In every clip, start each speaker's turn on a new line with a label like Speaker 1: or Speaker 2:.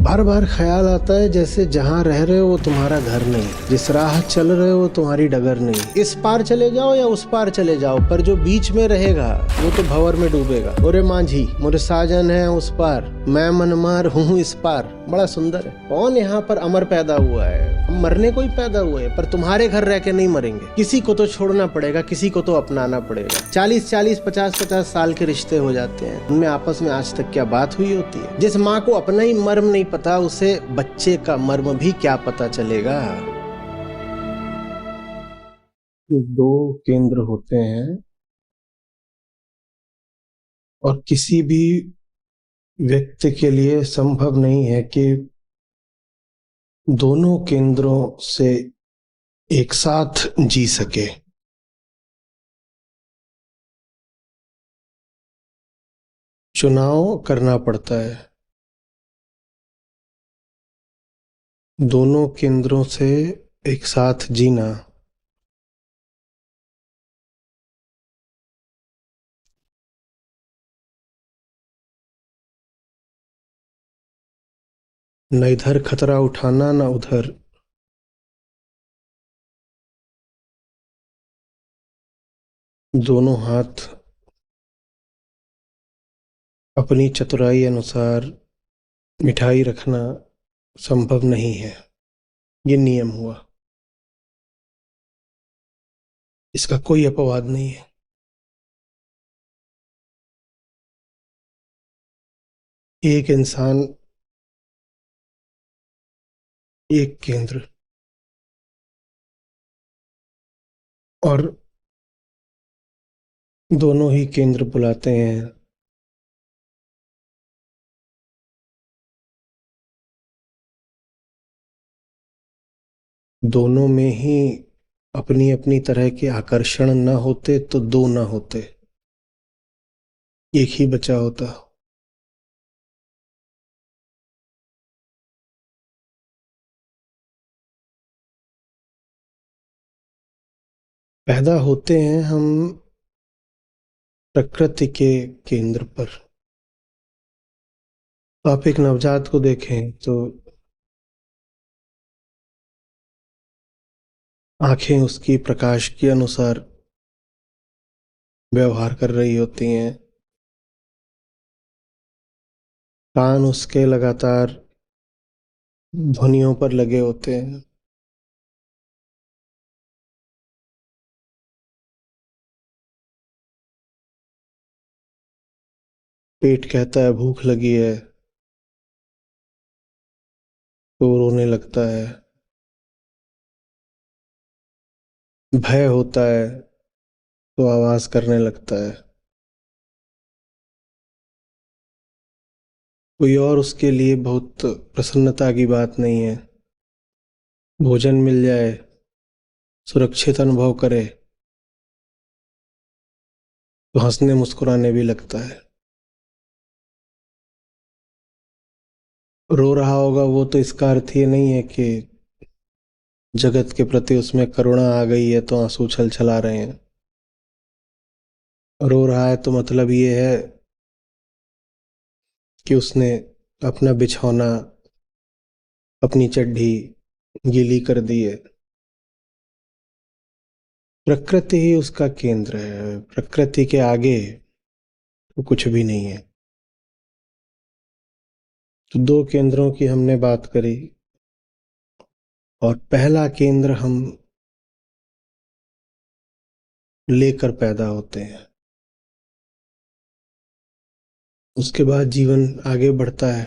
Speaker 1: बार बार ख्याल आता है जैसे जहाँ रह रहे हो वो तुम्हारा घर नहीं, जिस राह चल रहे हो तुम्हारी डगर नहीं। इस पार चले जाओ या उस पार चले जाओ, पर जो बीच में रहेगा वो तो भंवर में डूबेगा। मोरे मांझी मोरे साजन है उस पार, मैं मनमार हूँ इस पार। बड़ा सुंदर है। कौन यहाँ पर अमर पैदा हुआ है? हम मरने को ही पैदा हुए, पर तुम्हारे घर रह के नहीं मरेंगे। किसी को तो छोड़ना पड़ेगा, किसी को तो अपनाना पड़ेगा। 40-40, 50-50 साल के रिश्ते हो जाते हैं, उनमें आपस में आज तक क्या बात हुई होती है? जिस माँ को अपना ही मर्म नहीं पता, उसे बच्चे का मर्म भी क्या पता चलेगा? दो केंद्र होते हैं और किसी भी व्यक्ति के लिए संभव नहीं है कि दोनों केंद्रों से एक साथ जी सके। चुनाव करना पड़ता है। दोनों केंद्रों से एक साथ जीना न इधर खतरा उठाना न उधर, दोनों हाथ अपनी चतुराई अनुसार मिठाई रखना संभव नहीं है। ये नियम हुआ, इसका कोई अपवाद नहीं है। एक इंसान एक केंद्र, और दोनों ही केंद्र बुलाते हैं। दोनों में ही अपनी अपनी तरह के आकर्षण न होते तो दो न होते, एक ही बचा होता। पैदा होते हैं हम प्रकृति के केंद्र पर। आप एक नवजात को देखें तो आंखें उसकी प्रकाश के अनुसार व्यवहार कर रही होती हैं, कान उसके लगातार ध्वनियों पर लगे होते हैं। पेट कहता है भूख लगी है तो रोने लगता है, भय होता है तो आवाज करने लगता है। कोई और उसके लिए बहुत प्रसन्नता की बात नहीं है। भोजन मिल जाए, सुरक्षित अनुभव करे तो हंसने मुस्कुराने भी लगता है। रो रहा होगा वो तो इसका अर्थ ये नहीं है कि जगत के प्रति उसमें करुणा आ गई है तो आंसू छल छला रहे हैं। रो रहा है तो मतलब ये है कि उसने अपना बिछौना, अपनी चड्डी गीली कर दी है। प्रकृति ही उसका केंद्र है, प्रकृति के आगे तो कुछ भी नहीं है। तो दो केंद्रों की हमने बात करी, और पहला केंद्र हम लेकर पैदा होते हैं, उसके बाद जीवन आगे बढ़ता है।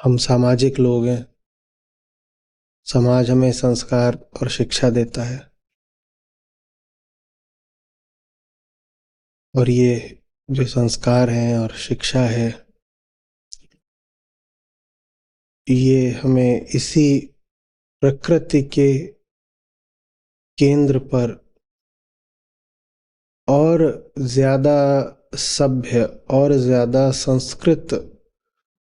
Speaker 1: हम सामाजिक लोग हैं, समाज हमें संस्कार और शिक्षा देता है, और ये जो संस्कार हैं और शिक्षा है ये हमें इसी प्रकृति के केंद्र पर और ज्यादा सभ्य और ज्यादा संस्कृत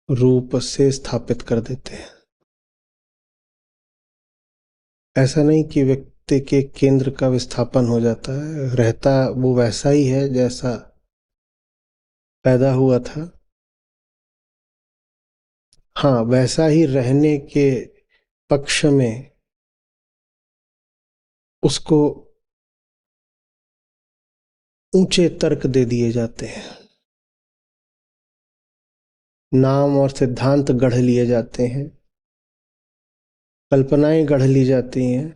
Speaker 1: रूप से स्थापित कर देते हैं। ऐसा नहीं कि व्यक्ति के केंद्र का विस्थापन हो जाता है, रहता वो वैसा ही है जैसा पैदा हुआ था, हाँ वैसा ही रहने के पक्ष में उसको ऊंचे तर्क दे दिए जाते हैं, नाम और सिद्धांत गढ़ लिए जाते हैं, कल्पनाएं गढ़ ली जाती हैं,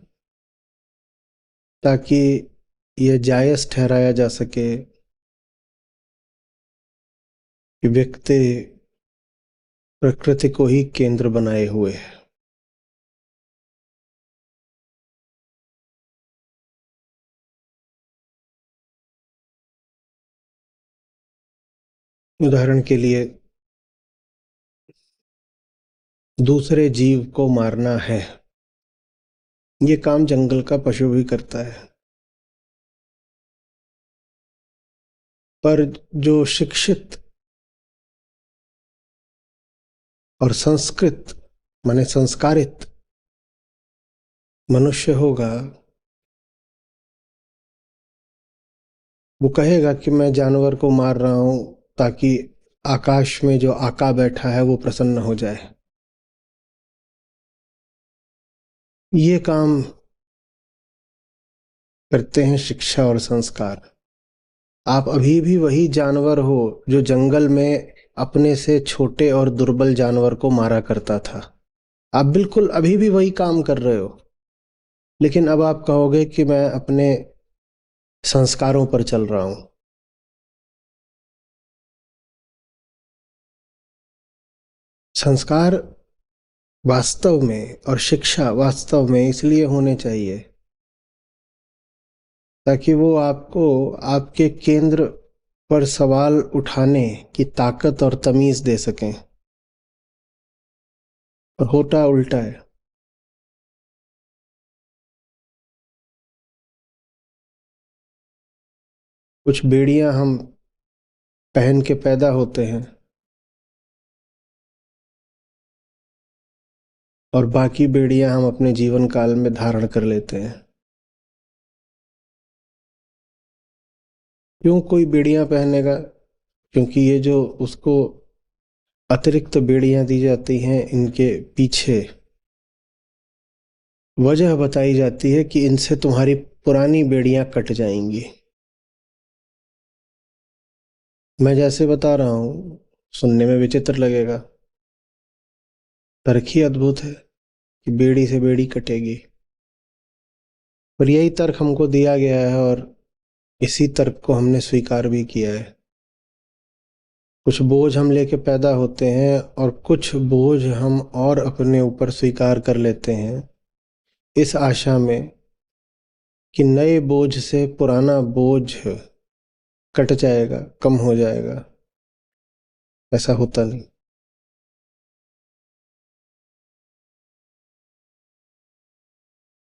Speaker 1: ताकि यह जायज ठहराया जा सके कि व्यक्ति प्रकृति को ही केंद्र बनाए हुए है। उदाहरण के लिए, दूसरे जीव को मारना है, ये काम जंगल का पशु भी करता है, पर जो शिक्षित और संस्कृत माने संस्कारित मनुष्य होगा, वो कहेगा कि मैं जानवर को मार रहा हूं ताकि आकाश में जो आका बैठा है वो प्रसन्न हो जाए। ये काम करते हैं शिक्षा और संस्कार। आप अभी भी वही जानवर हो जो जंगल में अपने से छोटे और दुर्बल जानवर को मारा करता था। आप बिल्कुल अभी भी वही काम कर रहे हो, लेकिन अब आप कहोगे कि मैं अपने संस्कारों पर चल रहा हूं। संस्कार वास्तव में और शिक्षा वास्तव में इसलिए होने चाहिए ताकि वो आपको आपके केंद्र पर सवाल उठाने की ताकत और तमीज दे सकें। और होता उल्टा है। कुछ बेड़ियां हम पहन के पैदा होते हैं और बाकी बेड़ियां हम अपने जीवन काल में धारण कर लेते हैं। क्यों कोई बेड़ियां पहनेगा? क्योंकि ये जो उसको अतिरिक्त बेड़ियां दी जाती हैं, इनके पीछे वजह बताई जाती है कि इनसे तुम्हारी पुरानी बेड़ियां कट जाएंगी। मैं जैसे बता रहा हूं, सुनने में विचित्र लगेगा, तर्क ही अद्भुत है कि बेड़ी से बेड़ी कटेगी। पर यही तर्क हमको दिया गया है और इसी तर्क को हमने स्वीकार भी किया है। कुछ बोझ हम लेके पैदा होते हैं और कुछ बोझ हम और अपने ऊपर स्वीकार कर लेते हैं, इस आशा में कि नए बोझ से पुराना बोझ कट जाएगा, कम हो जाएगा। ऐसा होता नहीं।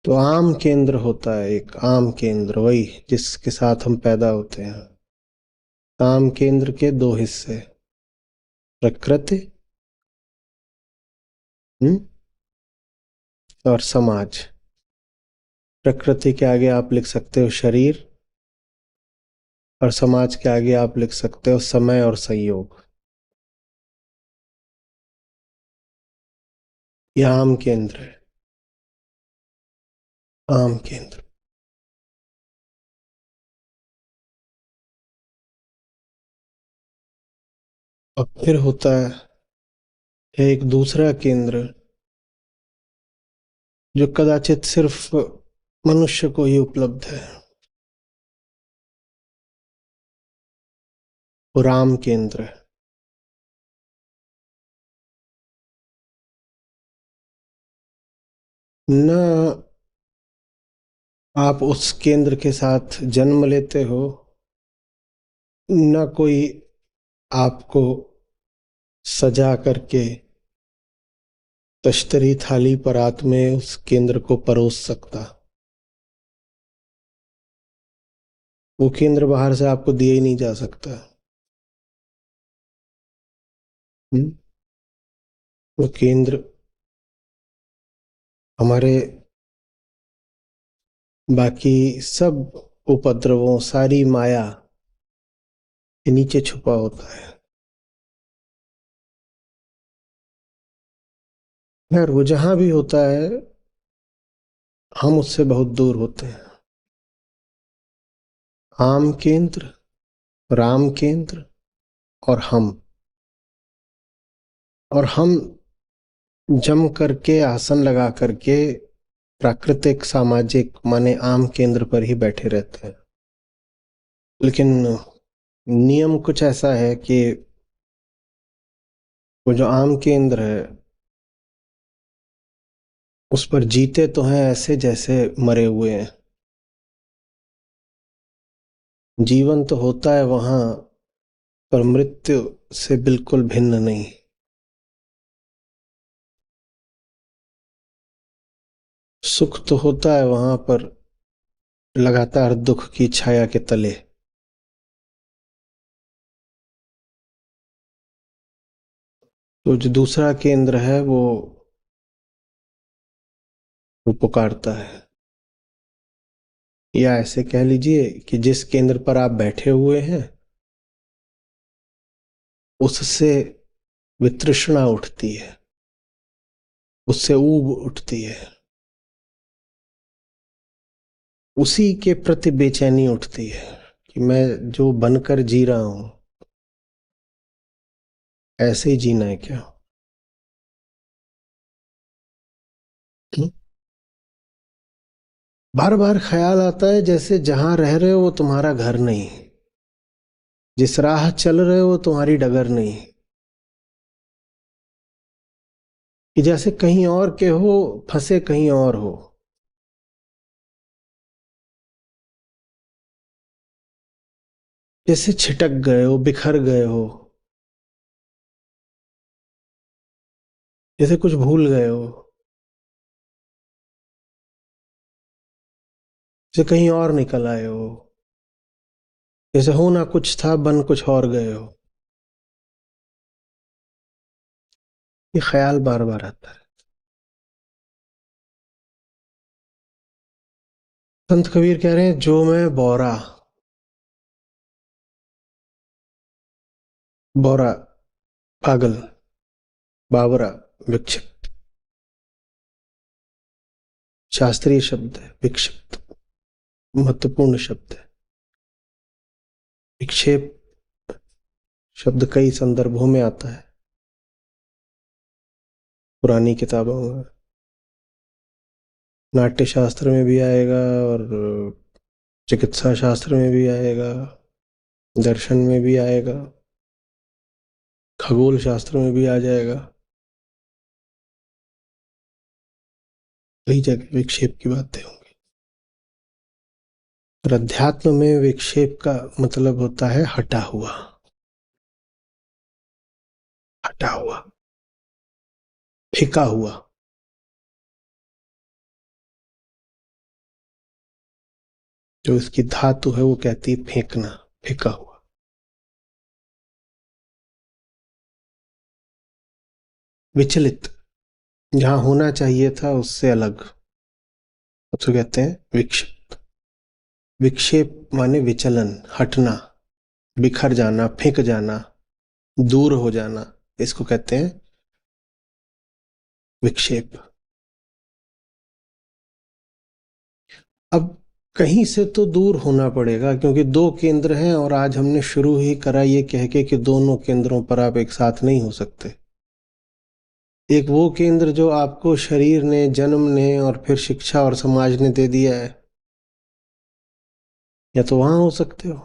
Speaker 1: तो आम केंद्र होता है, एक आम केंद्र, वही जिसके साथ हम पैदा होते हैं। आम केंद्र के दो हिस्से, प्रकृति और समाज। प्रकृति के आगे आप लिख सकते हो शरीर, और समाज के आगे आप लिख सकते हो समय और संयोग। यह आम केंद्र है, आम केंद्र। और फिर होता है एक दूसरा केंद्र जो कदाचित सिर्फ मनुष्य को ही उपलब्ध है, वो राम केंद्र है। न आप उस केंद्र के साथ जन्म लेते हो, न कोई आपको सजा करके तश्तरी थाली परात में उस केंद्र को परोस सकता। वो केंद्र बाहर से आपको दिया ही नहीं जा सकता। वो केंद्र हमारे बाकी सब उपद्रवों, सारी माया ये नीचे छुपा होता है। यार वो जहां भी होता है हम उससे बहुत दूर होते हैं। आम केंद्र, राम केंद्र और हम जम करके आसन लगा करके प्राकृतिक सामाजिक माने आम केंद्र पर ही बैठे रहते हैं। लेकिन नियम कुछ ऐसा है कि वो जो आम केंद्र है उस पर जीते तो हैं ऐसे जैसे मरे हुए हैं। जीवन तो होता है वहां, पर मृत्यु से बिल्कुल भिन्न नहीं। सुख तो होता है वहां पर, लगातार दुख की छाया के तले। तो जो दूसरा केंद्र है वो पुकारता है। या ऐसे कह लीजिए कि जिस केंद्र पर आप बैठे हुए हैं उससे वितृष्णा उठती है, उससे ऊब उठती है, उसी के प्रति बेचैनी उठती है कि मैं जो बनकर जी रहा हूं ऐसे ही जीना है क्या। बार बार ख्याल आता है जैसे जहां रह रहे हो वो तुम्हारा घर नहीं, जिस राह चल रहे हो वो तुम्हारी डगर नहीं, कि जैसे कहीं और के हो, फंसे कहीं और हो। जैसे छिटक गए हो, बिखर गए हो, जैसे कुछ भूल गए हो, जैसे कहीं और निकल आए हो, जैसे होना कुछ था बन कुछ और गए हो। ये ख्याल बार बार आता है। संत कबीर कह रहे हैं जो मैं बौरा, बौरा पागल, बावरा विक्षिप्त, शास्त्रीय शब्द है विक्षिप्त, महत्वपूर्ण शब्द है। विक्षेप शब्द कई संदर्भों में आता है पुरानी किताबों में, नाट्य शास्त्र में भी आएगा और चिकित्सा शास्त्र में भी आएगा, दर्शन में भी आएगा, खगोल शास्त्र में भी आ जाएगा। कई जगह विक्षेप की बातें होंगी। और अध्यात्म में विक्षेप का मतलब होता है हटा हुआ, हटा हुआ, फेंका हुआ। जो इसकी धातु है वो कहती है फेंकना, फेंका हुआ। विचलित, जहां होना चाहिए था उससे अलग, उसको कहते हैं विक्षेप। विक्षेप माने विचलन, हटना, बिखर जाना, फेंक जाना, दूर हो जाना, इसको कहते हैं विक्षेप। अब कहीं से तो दूर होना पड़ेगा क्योंकि दो केंद्र हैं और आज हमने शुरू ही करा ये कह के कि दोनों केंद्रों पर आप एक साथ नहीं हो सकते। एक वो केंद्र जो आपको शरीर ने, जन्म ने और फिर शिक्षा और समाज ने दे दिया है, या तो वहां हो सकते हो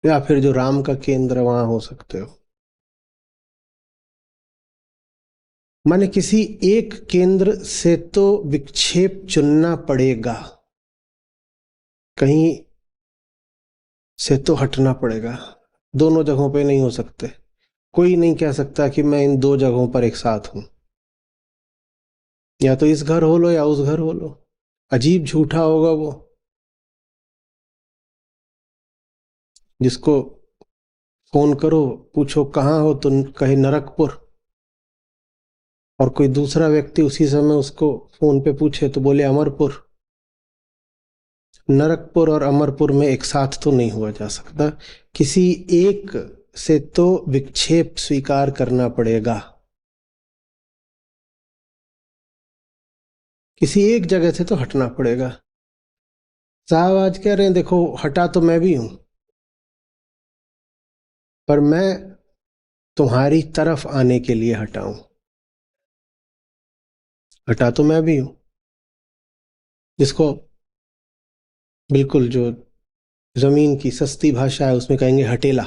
Speaker 1: या फिर जो राम का केंद्र है वहां हो सकते हो। माने किसी एक केंद्र से तो विक्षेप चुनना पड़ेगा, कहीं से तो हटना पड़ेगा। दोनों जगहों पे नहीं हो सकते। कोई नहीं कह सकता कि मैं इन दो जगहों पर एक साथ हूं, या तो इस घर हो लो या उस घर हो लो। अजीब झूठा होगा वो। जिसको फोन करो, पूछो कहाँ हो तो कहे नरकपुर, और कोई दूसरा व्यक्ति उसी समय उसको फोन पे पूछे तो बोले अमरपुर। नरकपुर और अमरपुर में एक साथ तो नहीं हुआ जा सकता, किसी एक से तो विक्षेप स्वीकार करना पड़ेगा, किसी एक जगह से तो हटना पड़ेगा। साहब आज कह रहे हैं देखो हटा तो मैं भी हूं, पर मैं तुम्हारी तरफ आने के लिए हटाऊं। हटा तो मैं भी हूं, जिसको बिल्कुल जो जमीन की सस्ती भाषा है उसमें कहेंगे हटेला।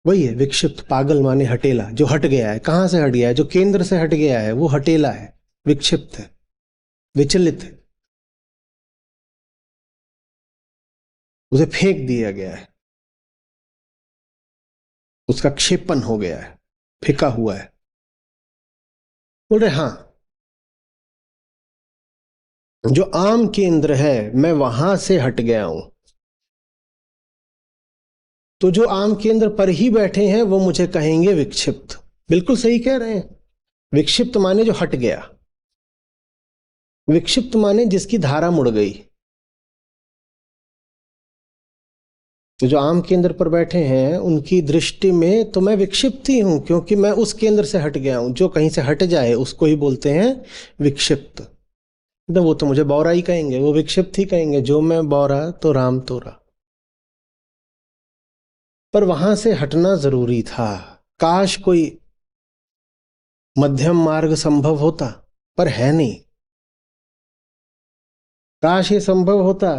Speaker 1: वही है विक्षिप्त, पागल माने हटेला, जो हट गया है। कहां से हट गया है? जो केंद्र से हट गया है वो हटेला है, विक्षिप्त है, विचलित है, उसे फेंक दिया गया है, उसका क्षेपण हो गया है, फेंका हुआ है। बोल रहे हाँ, जो आम केंद्र है मैं वहां से हट गया हूं, तो जो आम केंद्र पर ही बैठे हैं वो मुझे कहेंगे विक्षिप्त। बिल्कुल सही कह रहे हैं। विक्षिप्त माने जो हट गया, विक्षिप्त माने जिसकी धारा मुड़ गई। तो जो आम केंद्र पर बैठे हैं उनकी दृष्टि में तो मैं विक्षिप्त ही हूं, क्योंकि मैं उस केंद्र से हट गया हूं। जो कहीं से हट जाए उसको ही बोलते हैं विक्षिप्त। तो वो तो मुझे बौरा ही कहेंगे, वो विक्षिप्त ही कहेंगे। जो मैं बौरा तो राम तोरा। पर वहां से हटना जरूरी था। काश कोई मध्यम मार्ग संभव होता, पर है नहीं। काश ये संभव होता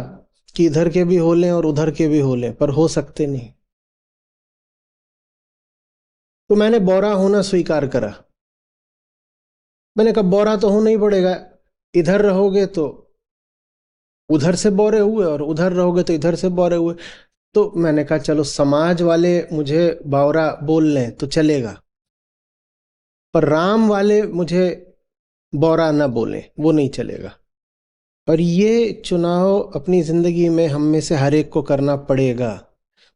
Speaker 1: कि इधर के भी हो लें और उधर के भी हो लें, पर हो सकते नहीं। तो मैंने बौरा होना स्वीकार करा। मैंने कहा बौरा तो होना ही पड़ेगा, इधर रहोगे तो उधर से बौरे हुए और उधर रहोगे तो इधर से बौरे हुए। तो मैंने कहा चलो समाज वाले मुझे बावरा बोल लें तो चलेगा, पर राम वाले मुझे बौरा ना बोलें वो नहीं चलेगा। पर ये चुनाव अपनी जिंदगी में हम में से हर एक को करना पड़ेगा।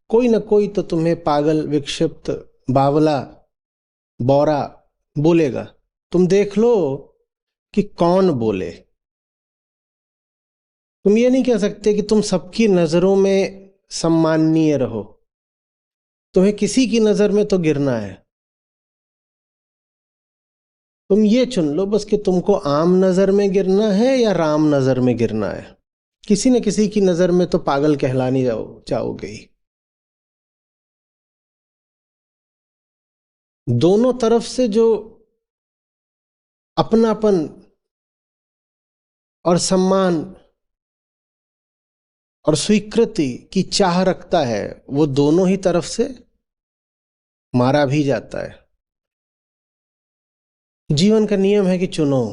Speaker 1: कोई ना कोई तो तुम्हें पागल, विक्षिप्त, बावला, बौरा बोलेगा। तुम देख लो कि कौन बोले। तुम ये नहीं कह सकते कि तुम सबकी नजरों में सम्माननीय रहो। तुम्हें किसी की नजर में तो गिरना है। तुम ये चुन लो बस कि तुमको आम नजर में गिरना है या राम नजर में गिरना है। किसी न किसी की नजर में तो पागल कहलाने जाओगे ही। दोनों तरफ से जो अपनापन और सम्मान और स्वीकृति की चाह रखता है वो दोनों ही तरफ से मारा भी जाता है। जीवन का नियम है कि चुनो,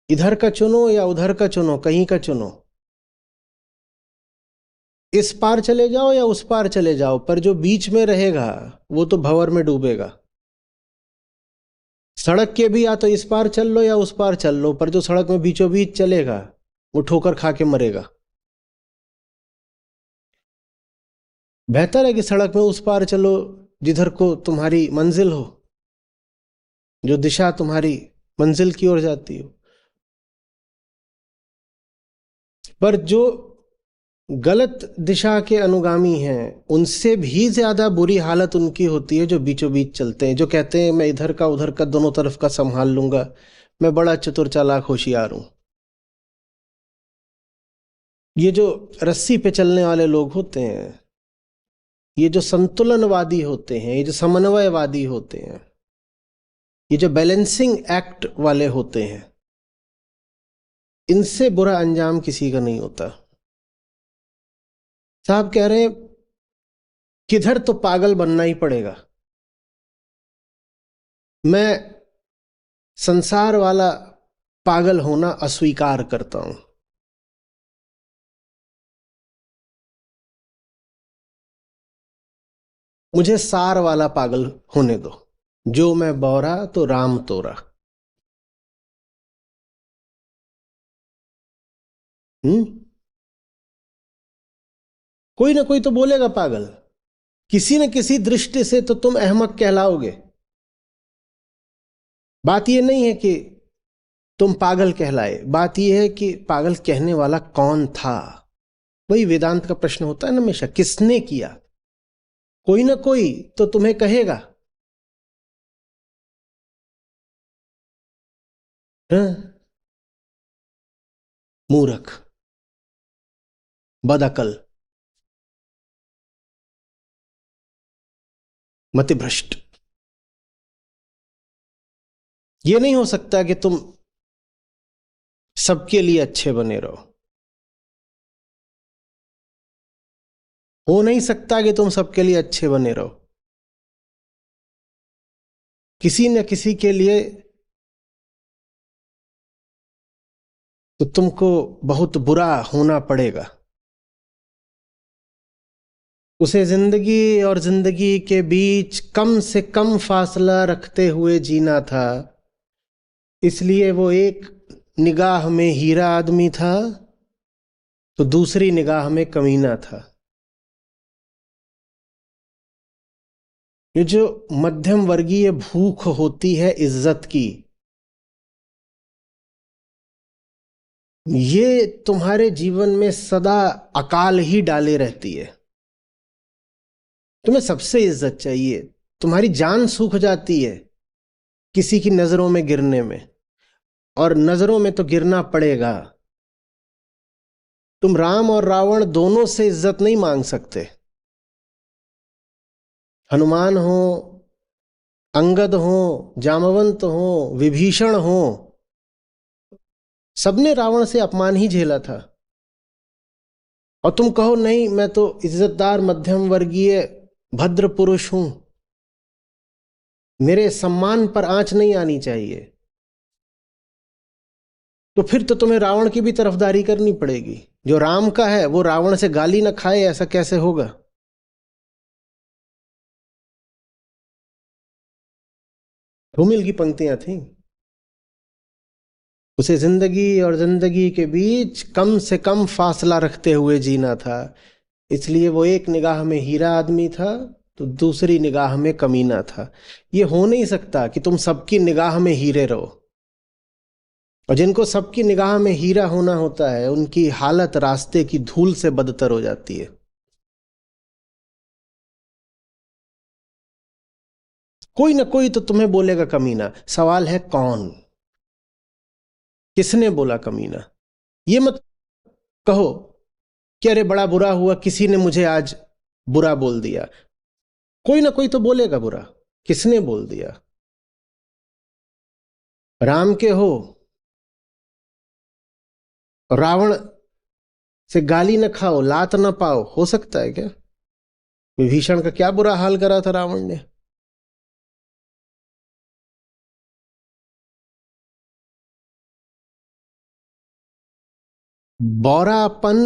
Speaker 1: इधर का चुनो या उधर का चुनो, कहीं का चुनो। इस पार चले जाओ या उस पार चले जाओ, पर जो बीच में रहेगा वो तो भंवर में डूबेगा। सड़क के भी या तो इस पार चल लो या उस पार चल लो, पर जो सड़क में बीचों बीच चलेगा वो ठोकर खा के मरेगा। बेहतर है कि सड़क में उस पार चलो जिधर को तुम्हारी मंजिल हो, जो दिशा तुम्हारी मंजिल की ओर जाती हो। पर जो गलत दिशा के अनुगामी हैं उनसे भी ज्यादा बुरी हालत उनकी होती है जो बीचों बीच चलते हैं, जो कहते हैं मैं इधर का उधर का दोनों तरफ का संभाल लूंगा, मैं बड़ा चतुर चालाक होशियार हूं। ये जो रस्सी पे चलने वाले लोग होते हैं, ये जो संतुलनवादी होते हैं, ये जो समन्वयवादी होते हैं, ये जो बैलेंसिंग एक्ट वाले होते हैं, इनसे बुरा अंजाम किसी का नहीं होता। साहब कह रहे हैं किधर तो पागल बनना ही पड़ेगा। मैं संसार वाला पागल होना अस्वीकार करता हूं। मुझे सार वाला पागल होने दो। जो मैं बौरा तो राम तोरा। कोई ना कोई तो बोलेगा पागल, किसी न किसी दृष्टि से तो तुम अहमक कहलाओगे। बात यह नहीं है कि तुम पागल कहलाए। बात यह है कि पागल कहने वाला कौन था। वही वेदांत का प्रश्न होता है ना हमेशा, किसने किया। कोई ना कोई तो तुम्हें कहेगा। हाँ? मूर्ख, बदअकल, मतिभ्रष्ट। ये नहीं हो सकता कि तुम सबके लिए अच्छे बने रहो। हो नहीं सकता कि तुम सबके लिए अच्छे बने रहो। किसी न किसी के लिए तो तुमको बहुत बुरा होना पड़ेगा। उसे जिंदगी और जिंदगी के बीच कम से कम फासला रखते हुए जीना था। इसलिए वो एक निगाह में हीरा आदमी था तो दूसरी निगाह में कमीना था। ये जो मध्यम वर्गीय भूख होती है इज्जत की, ये तुम्हारे जीवन में सदा अकाल ही डाले रहती है। तुम्हें सबसे इज्जत चाहिए, तुम्हारी जान सूख जाती है किसी की नजरों में गिरने में, और नजरों में तो गिरना पड़ेगा। तुम राम और रावण दोनों से इज्जत नहीं मांग सकते। हनुमान हो, अंगद हो, जामवंत हो, विभीषण हो, सबने रावण से अपमान ही झेला था। और तुम कहो नहीं, मैं तो इज्जतदार मध्यम वर्गीय भद्र पुरुष हूं, मेरे सम्मान पर आंच नहीं आनी चाहिए। तो फिर तो तुम्हें रावण की भी तरफदारी करनी पड़ेगी। जो राम का है वो रावण से गाली न खाए, ऐसा कैसे होगा। धूमिल की पंक्तियां थी। उसे जिंदगी और जिंदगी के बीच कम से कम फासला रखते हुए जीना था। इसलिए वो एक निगाह में हीरा आदमी था तो दूसरी निगाह में कमीना था। ये हो नहीं सकता कि तुम सबकी निगाह में हीरे रहो। और जिनको सबकी निगाह में हीरा होना होता है उनकी हालत रास्ते की धूल से बदतर हो जाती है। कोई ना कोई तो तुम्हें बोलेगा कमीना। सवाल है कौन, किसने बोला कमीना। ये मत कहो कि अरे बड़ा बुरा हुआ, किसी ने मुझे आज बुरा बोल दिया। कोई ना कोई तो बोलेगा बुरा। किसने बोल दिया। राम के हो, रावण से गाली न खाओ, लात न पाओ, हो सकता है क्या। विभीषण का क्या बुरा हाल करा था रावण ने। बौरापन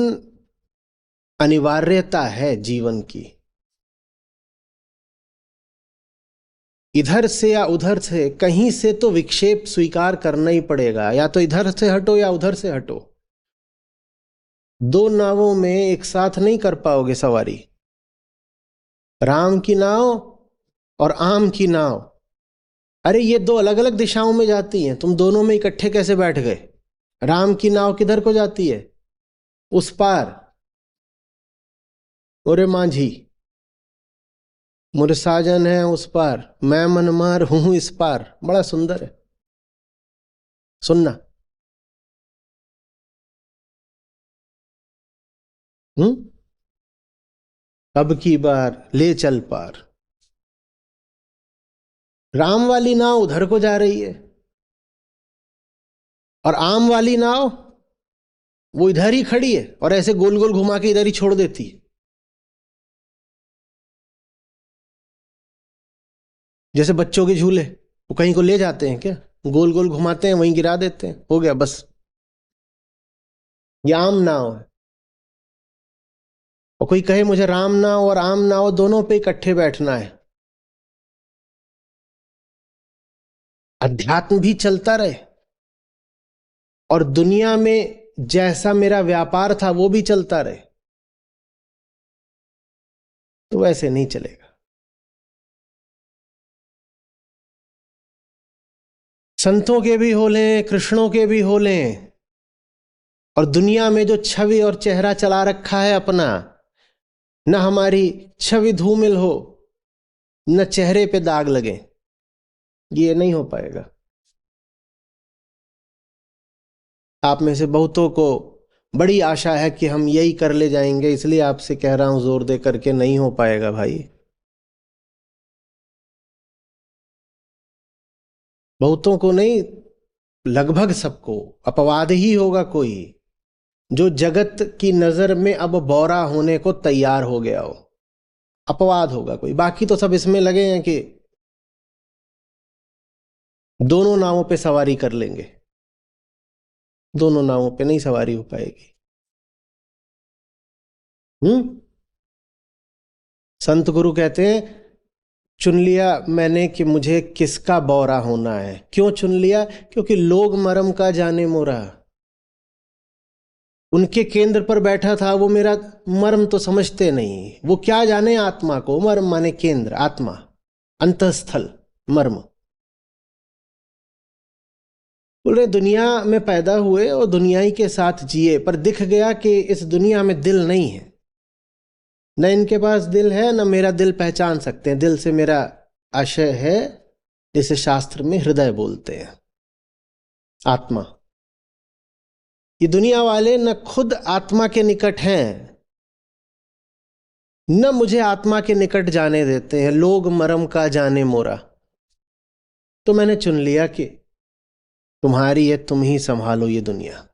Speaker 1: अनिवार्यता है जीवन की। इधर से या उधर से कहीं से तो विक्षेप स्वीकार करना ही पड़ेगा। या तो इधर से हटो या उधर से हटो। दो नावों में एक साथ नहीं कर पाओगे सवारी। राम की नाव और आम की नाव, अरे ये दो अलग अलग दिशाओं में जाती हैं, तुम दोनों में इकट्ठे कैसे बैठ गए। राम की नाव किधर को जाती है, उस पार। ओरे मांझी, मोरे साजन है उस पार, मैं मनमार हूं इस पार। बड़ा सुंदर है, सुनना। हम्म। अब की बार ले चल पार। राम वाली नाव उधर को जा रही है और आम वाली नाव वो इधर ही खड़ी है और ऐसे गोल गोल घुमा के इधर ही छोड़ देती है। जैसे बच्चों के झूले, वो कहीं को ले जाते हैं क्या, गोल गोल घुमाते हैं, वहीं गिरा देते हैं, हो गया बस। ये आम नाव है। और कोई कहे मुझे राम नाव और आम नाव दोनों पे इकट्ठे बैठना है, अध्यात्म भी चलता रहे और दुनिया में जैसा मेरा व्यापार था वो भी चलता रहे, तो वैसे नहीं चलेगा। संतों के भी हो लें, कृष्णों के भी हो लें, और दुनिया में जो छवि और चेहरा चला रखा है अपना, न हमारी छवि धूमिल हो, न चेहरे पे दाग लगे, ये नहीं हो पाएगा। आप में से बहुतों को बड़ी आशा है कि हम यही कर ले जाएंगे, इसलिए आपसे कह रहा हूं जोर दे करके, नहीं हो पाएगा भाई। बहुतों को नहीं, लगभग सबको अपवाद ही होगा कोई, जो जगत की नजर में अब बौरा होने को तैयार हो गया हो। अपवाद होगा कोई, बाकी तो सब इसमें लगे हैं कि दोनों नावों पे सवारी कर लेंगे। दोनों नावों पे नहीं सवारी हो पाएगी। संत गुरु कहते हैं, चुन लिया मैंने कि मुझे किसका बौरा होना है। क्यों चुन लिया? क्योंकि लोग मरम का जाने मोरा। उनके केंद्र पर बैठा था, वो मेरा मर्म तो समझते नहीं, वो क्या जाने आत्मा को। मर्म माने केंद्र, आत्मा, अंतःस्थल, मर्म। बोल रहे दुनिया में पैदा हुए और दुनिया ही के साथ जिए, पर दिख गया कि इस दुनिया में दिल नहीं है। न इनके पास दिल है, न मेरा दिल पहचान सकते हैं। दिल से मेरा आशय है, जिसे शास्त्र में हृदय बोलते हैं, आत्मा। ये दुनिया वाले न खुद आत्मा के निकट हैं, न मुझे आत्मा के निकट जाने देते हैं। लोग मरम का जाने मोरा। तो मैंने चुन लिया कि तुम्हारी है, तुम ही संभालो ये दुनिया।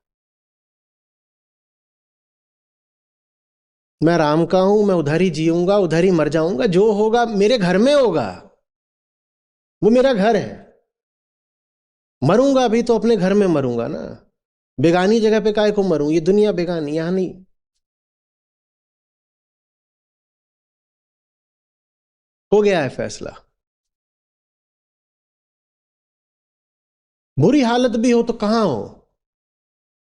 Speaker 1: मैं राम का हूं, मैं उधर ही जीऊंगा, उधर ही मर जाऊंगा। जो होगा मेरे घर में होगा, वो मेरा घर है। मरूंगा भी तो अपने घर में मरूंगा ना, बेगानी जगह पे काहे को मरूं? ये दुनिया बेगानी, यहां नहीं। हो गया है फैसला। बुरी हालत भी हो तो कहां हो?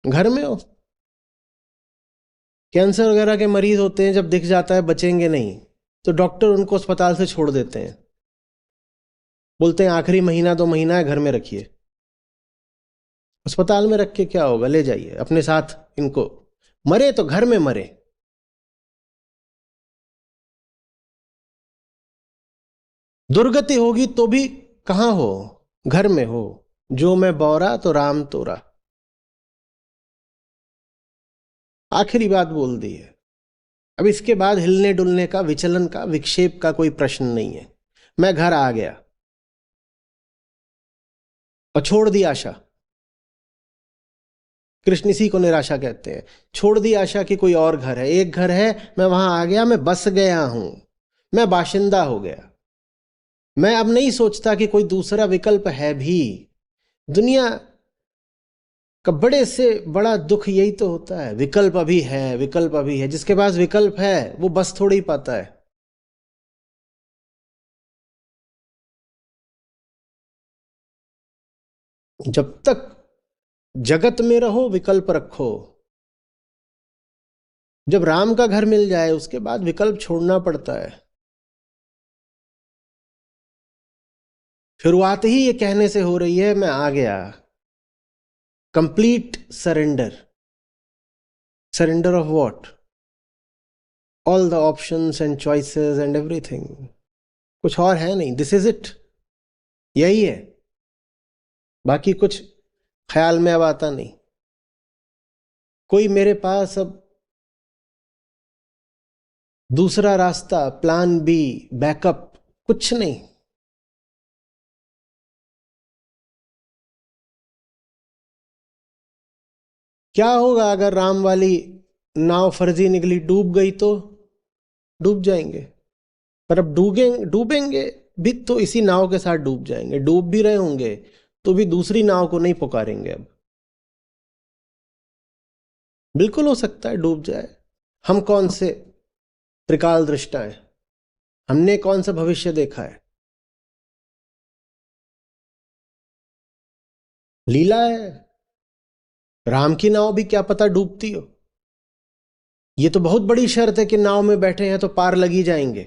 Speaker 1: घर में हो। कैंसर वगैरह के मरीज होते हैं, जब दिख जाता है बचेंगे नहीं, तो डॉक्टर उनको अस्पताल से छोड़ देते हैं। बोलते हैं आखिरी महीना 2 महीना है, घर में रखिए। अस्पताल में रख के क्या होगा? ले जाइए अपने साथ इनको। मरे तो घर में मरे। दुर्गति होगी तो भी कहां हो? घर में हो। जो मैं बौरा तो राम तोरा। आखिरी बात बोल दी है। अब इसके बाद हिलने डुलने का, विचलन का, विक्षेप का कोई प्रश्न नहीं है। मैं घर आ गया और छोड़ दी आशा। कृष्ण इसी को निराशा कहते हैं। छोड़ दी आशा कि कोई और घर है। एक घर है, मैं वहां आ गया, मैं बस गया हूं, मैं बाशिंदा हो गया। मैं अब नहीं सोचता कि कोई दूसरा विकल्प है भी। दुनिया का बड़े से बड़ा दुख यही तो होता है, विकल्प अभी है, विकल्प अभी है। जिसके पास विकल्प है वो बस थोड़ी ही पाता है। जब तक जगत में रहो विकल्प रखो। जब राम का घर मिल जाए उसके बाद विकल्प छोड़ना पड़ता है। शुरुआत ही ये कहने से हो रही है, मैं आ गया। Complete surrender. Surrender of what? All the options and choices and everything. कुछ और है नहीं, दिस इज इट, यही है। बाकी कुछ ख्याल में अब आता नहीं। कोई मेरे पास अब दूसरा रास्ता, प्लान बी, बैकअप, कुछ नहीं। क्या होगा अगर राम वाली नाव फर्जी निकली, डूब गई तो? डूब जाएंगे। पर अब डूबेंगे भी तो इसी नाव के साथ डूब जाएंगे। डूब भी रहे होंगे तो भी दूसरी नाव को नहीं पुकारेंगे अब। बिल्कुल हो सकता है डूब जाए। हम कौन से त्रिकाल दृष्टा हैं? हमने कौन सा भविष्य देखा है? लीला है। राम की नाव भी क्या पता डूबती हो। ये तो बहुत बड़ी शर्त है कि नाव में बैठे हैं तो पार लगी जाएंगे।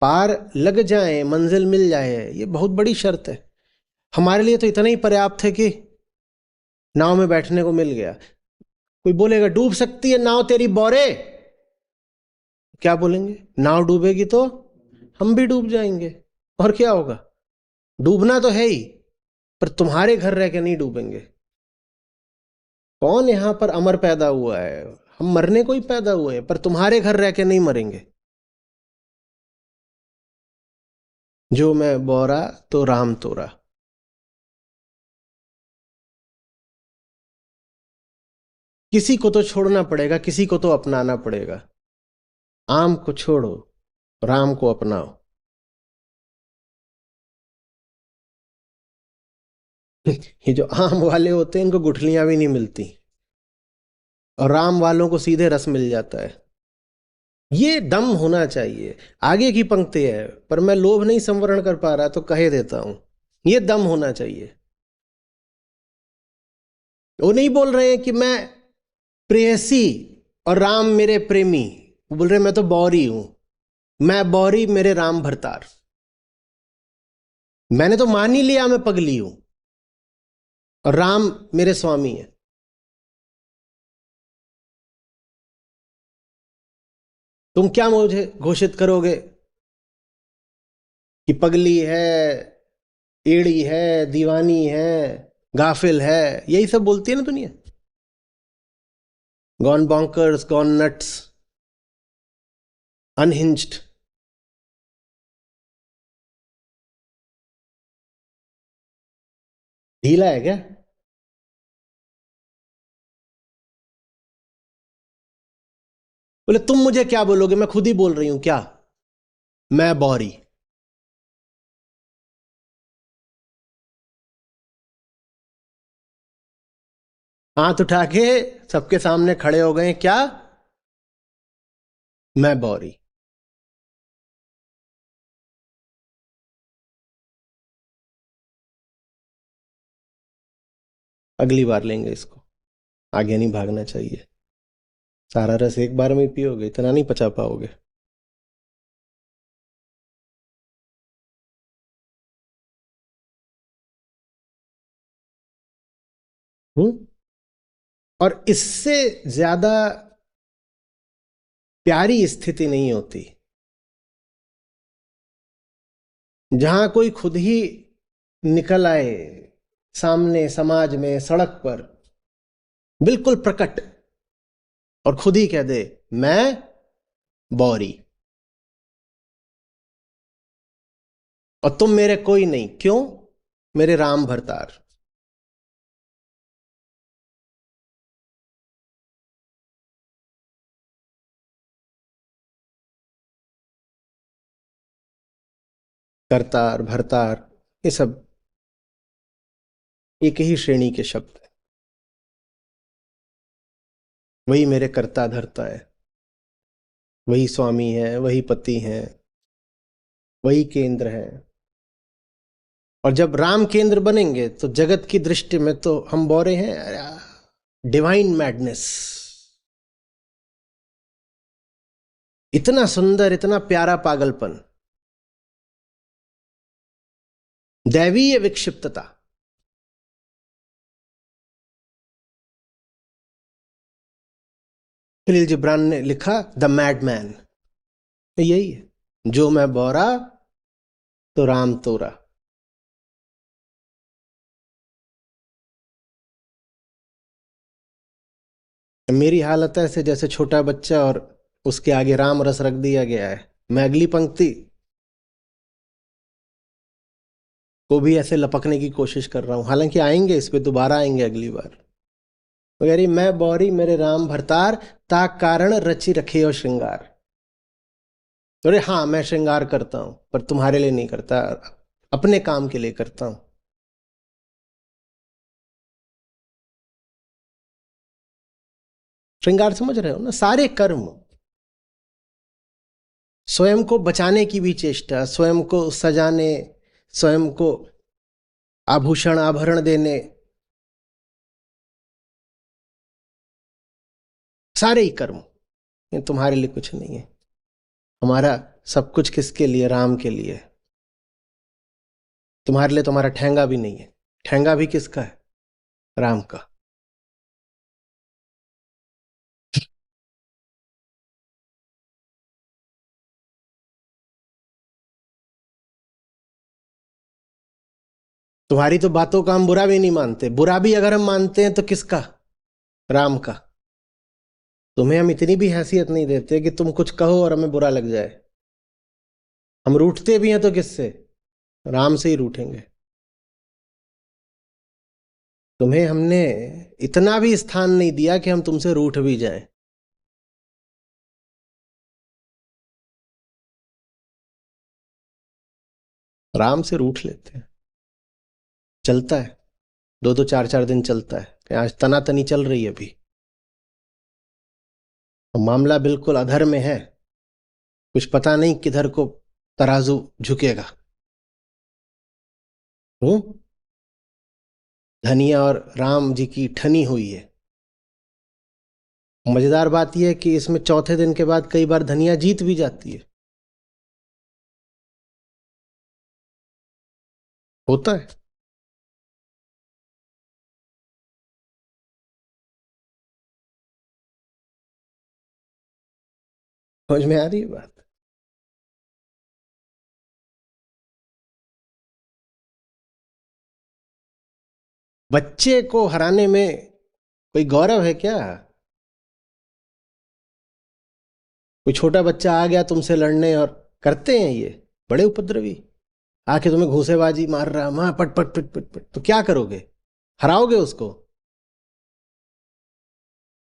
Speaker 1: पार लग जाए, मंजिल मिल जाए, ये बहुत बड़ी शर्त है। हमारे लिए तो इतना ही पर्याप्त है कि नाव में बैठने को मिल गया। कोई बोलेगा डूब सकती है नाव तेरी बौरे, क्या बोलेंगे? नाव डूबेगी तो हम भी डूब जाएंगे, और क्या होगा? डूबना तो है ही, पर तुम्हारे घर रह के नहीं डूबेंगे। कौन यहां पर अमर पैदा हुआ है? हम मरने को ही पैदा हुए हैं, पर तुम्हारे घर रह के नहीं मरेंगे। जो मैं बोरा तो राम तोरा। किसी को तो छोड़ना पड़ेगा, किसी को तो अपनाना पड़ेगा। आम को छोड़ो, राम को अपनाओ। ये जो आम वाले होते हैं इनको गुठलियां भी नहीं मिलती, और राम वालों को सीधे रस मिल जाता है। ये दम होना चाहिए। आगे की पंक्ति है, पर मैं लोभ नहीं संवरण कर पा रहा तो कहे देता हूं। ये दम होना चाहिए। वो नहीं बोल रहे हैं कि मैं प्रेयसी और राम मेरे प्रेमी। वो बोल रहे हैं मैं तो बौरी हूं, मैं बौरी मेरे राम भरतार। मैंने तो मान ही लिया मैं पगली हूं, और राम मेरे स्वामी है। तुम क्या मुझे घोषित करोगे कि पगली है, एड़ी है, दीवानी है, गाफिल है? यही सब बोलती है ना दुनिया। Gone bonkers, gone nuts, unhinged. ढीला है क्या? बोले तुम मुझे क्या बोलोगे, मैं खुद ही बोल रही हूं क्या? मैं बौरी। हाथ उठा के सबके सामने खड़े हो गए, क्या? मैं बौरी। अगली बार लेंगे इसको, आगे नहीं भागना चाहिए। सारा रस एक बार में ही पियोगे, इतना नहीं पचा पाओगे। हम्म। और इससे ज्यादा प्यारी स्थिति नहीं होती, जहां कोई खुद ही निकल आए सामने, समाज में, सड़क पर, बिल्कुल प्रकट, और खुद ही कह दे मैं बौरी, और तुम मेरे कोई नहीं। क्यों? मेरे राम भरतार। करतार, भरतार, ये सब एक ही श्रेणी के शब्द हैं। वही मेरे कर्ता धर्ता है, वही स्वामी है, वही पति है, वही केंद्र है। और जब राम केंद्र बनेंगे तो जगत की दृष्टि में तो हम बौरे हैं। डिवाइन मैडनेस, इतना सुंदर, इतना प्यारा पागलपन, दैवीय विक्षिप्तता। खलील जिब्रान ने लिखा द मैडमैन। यही है, जो मैं बौरा तो राम तोरा। मेरी हालत है ऐसे जैसे छोटा बच्चा और उसके आगे राम रस रख दिया गया है। मैं अगली पंक्ति को भी ऐसे लपकने की कोशिश कर रहा हूं, हालांकि आएंगे इस पे, दोबारा आएंगे अगली बार। वो कह रही मैं बौरी मेरे राम भरतार, ता कारण रची रखे हो श्रृंगार। अरे हाँ, मैं श्रृंगार करता हूं, पर तुम्हारे लिए नहीं करता, अपने काम के लिए करता हूं। श्रृंगार समझ रहे हो ना? सारे कर्म, स्वयं को बचाने की भी चेष्टा, स्वयं को सजाने, स्वयं को आभूषण आभरण देने, सारे ही कर्म। ये तुम्हारे लिए कुछ नहीं है। हमारा सब कुछ किसके लिए? राम के लिए। तुम्हारे लिए तुम्हारा ठेंगा भी नहीं है। ठेंगा भी किसका है? राम का। तुम्हारी तो बातों का हम बुरा भी नहीं मानते। बुरा भी अगर हम मानते हैं तो किसका? राम का। तुम्हें हम इतनी भी हैसियत नहीं देते कि तुम कुछ कहो और हमें बुरा लग जाए। हम रूठते भी हैं तो किससे? राम से ही रूठेंगे। तुम्हें हमने इतना भी स्थान नहीं दिया कि हम तुमसे रूठ भी जाएं। राम से रूठ लेते हैं। चलता है, दो दो चार चार दिन चलता है कि आज तनातनी चल रही है अभी, और मामला बिल्कुल अधर में है। कुछ पता नहीं किधर को तराजू झुकेगा। हूं। धनिया और राम जी की ठनी हुई है। मजेदार बात यह है कि इसमें चौथे दिन के बाद कई बार धनिया जीत भी जाती है। होता है। समझ में आ रही है बात? बच्चे को हराने में कोई गौरव है क्या? कोई छोटा बच्चा आ गया तुमसे लड़ने, और करते हैं ये बड़े उपद्रवी, आके तुम्हें घूसेबाजी मार रहा, मां पट पट पट पट पट, तो क्या करोगे? हराओगे उसको?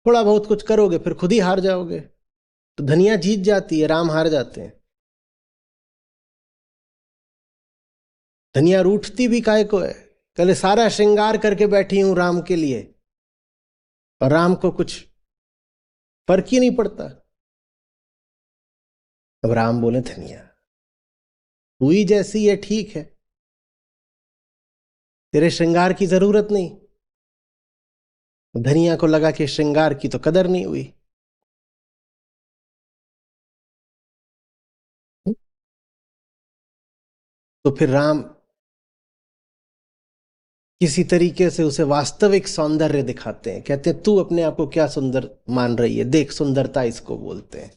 Speaker 1: थोड़ा बहुत कुछ करोगे, फिर खुद ही हार जाओगे। तो धनिया जीत जाती है, राम हार जाते हैं। धनिया रूठती भी काहे को है? कल सारा श्रृंगार करके बैठी हूं राम के लिए, और राम को कुछ फर्क ही नहीं पड़ता। अब राम बोले, धनिया हुई जैसी है ठीक है, तेरे श्रृंगार की जरूरत नहीं। धनिया को लगा कि श्रृंगार की तो कदर नहीं हुई। तो फिर राम किसी तरीके से उसे वास्तविक सौंदर्य दिखाते हैं। कहते हैं, तू अपने आप को क्या सुंदर मान रही है, देख सुंदरता इसको बोलते हैं।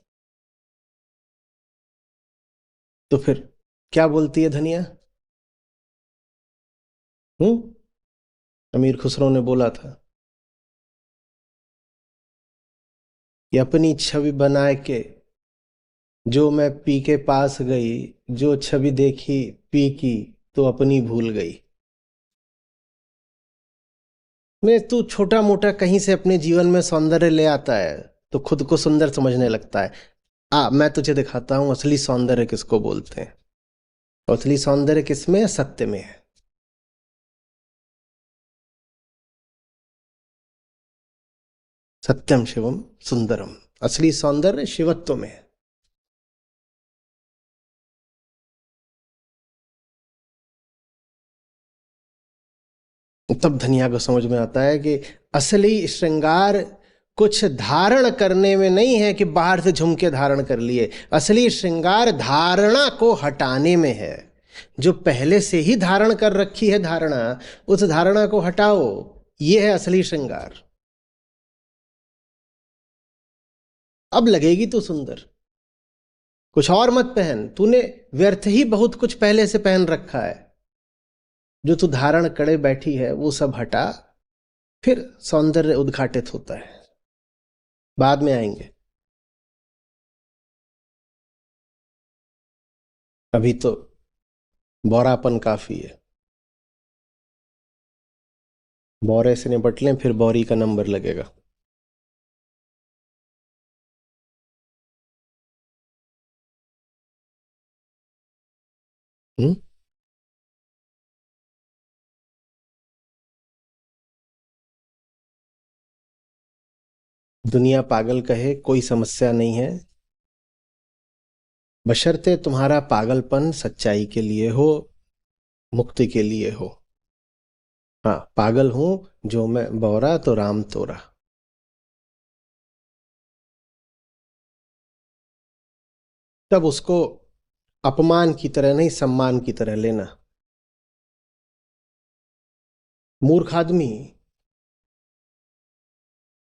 Speaker 1: तो फिर क्या बोलती है धनिया? हूं। अमीर खुसरो ने बोला था कि अपनी छवि बनाए के जो मैं पी के पास गई, जो छवि देखी पी की तो अपनी भूल गई। मैं तू छोटा मोटा कहीं से अपने जीवन में सौंदर्य ले आता है तो खुद को सुंदर समझने लगता है। मैं तुझे दिखाता हूं असली सौंदर्य किसको बोलते हैं। असली सौंदर्य किसमें है? सत्य में है। सत्यम शिवम सुंदरम। असली सौंदर्य शिवत्व में है। तब धनिया को समझ में आता है कि असली श्रृंगार कुछ धारण करने में नहीं है कि बाहर से झुमके धारण कर लिए। असली श्रृंगार धारणा को हटाने में है। जो पहले से ही धारण कर रखी है धारणा, उस धारणा को हटाओ। यह है असली श्रृंगार। अब लगेगी तू सुंदर। कुछ और मत पहन, तूने व्यर्थ ही बहुत कुछ पहले से पहन रखा है। जो तू धारण करे बैठी है वो सब हटा, फिर सौंदर्य उद्घाटित होता है। बाद में आएंगे। अभी तो बौरापन काफी है। बौरे से निपट लें, फिर बौरी का नंबर लगेगा। हम्म। दुनिया पागल कहे कोई समस्या नहीं है, बशर्ते तुम्हारा पागलपन सच्चाई के लिए हो, मुक्ति के लिए हो। हाँ, पागल हूं जो मैं बौरा तो राम तोरा। तब उसको अपमान की तरह नहीं, सम्मान की तरह लेना। मूर्ख आदमी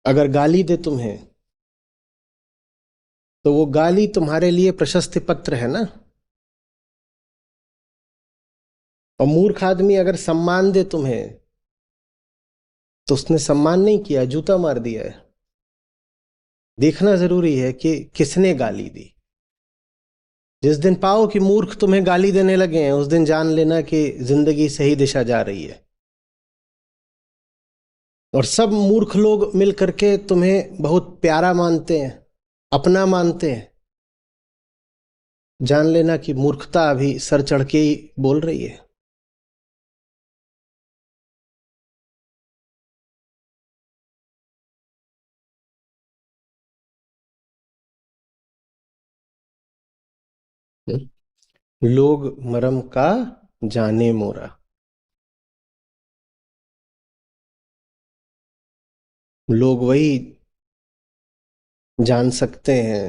Speaker 1: अगर गाली दे तुम्हें तो वो गाली तुम्हारे लिए प्रशस्ति पत्र है ना। और मूर्ख आदमी अगर सम्मान दे तुम्हें तो उसने सम्मान नहीं किया, जूता मार दिया है। देखना जरूरी है कि किसने गाली दी। जिस दिन पाओ कि मूर्ख तुम्हें गाली देने लगे हैं, उस दिन जान लेना कि जिंदगी सही दिशा जा रही है। और सब मूर्ख लोग मिल करके तुम्हें बहुत प्यारा मानते हैं, अपना मानते हैं, जान लेना कि मूर्खता अभी सर चढ़ के ही बोल रही है। लोग मरम का जाने मोरा। लोग वही जान सकते हैं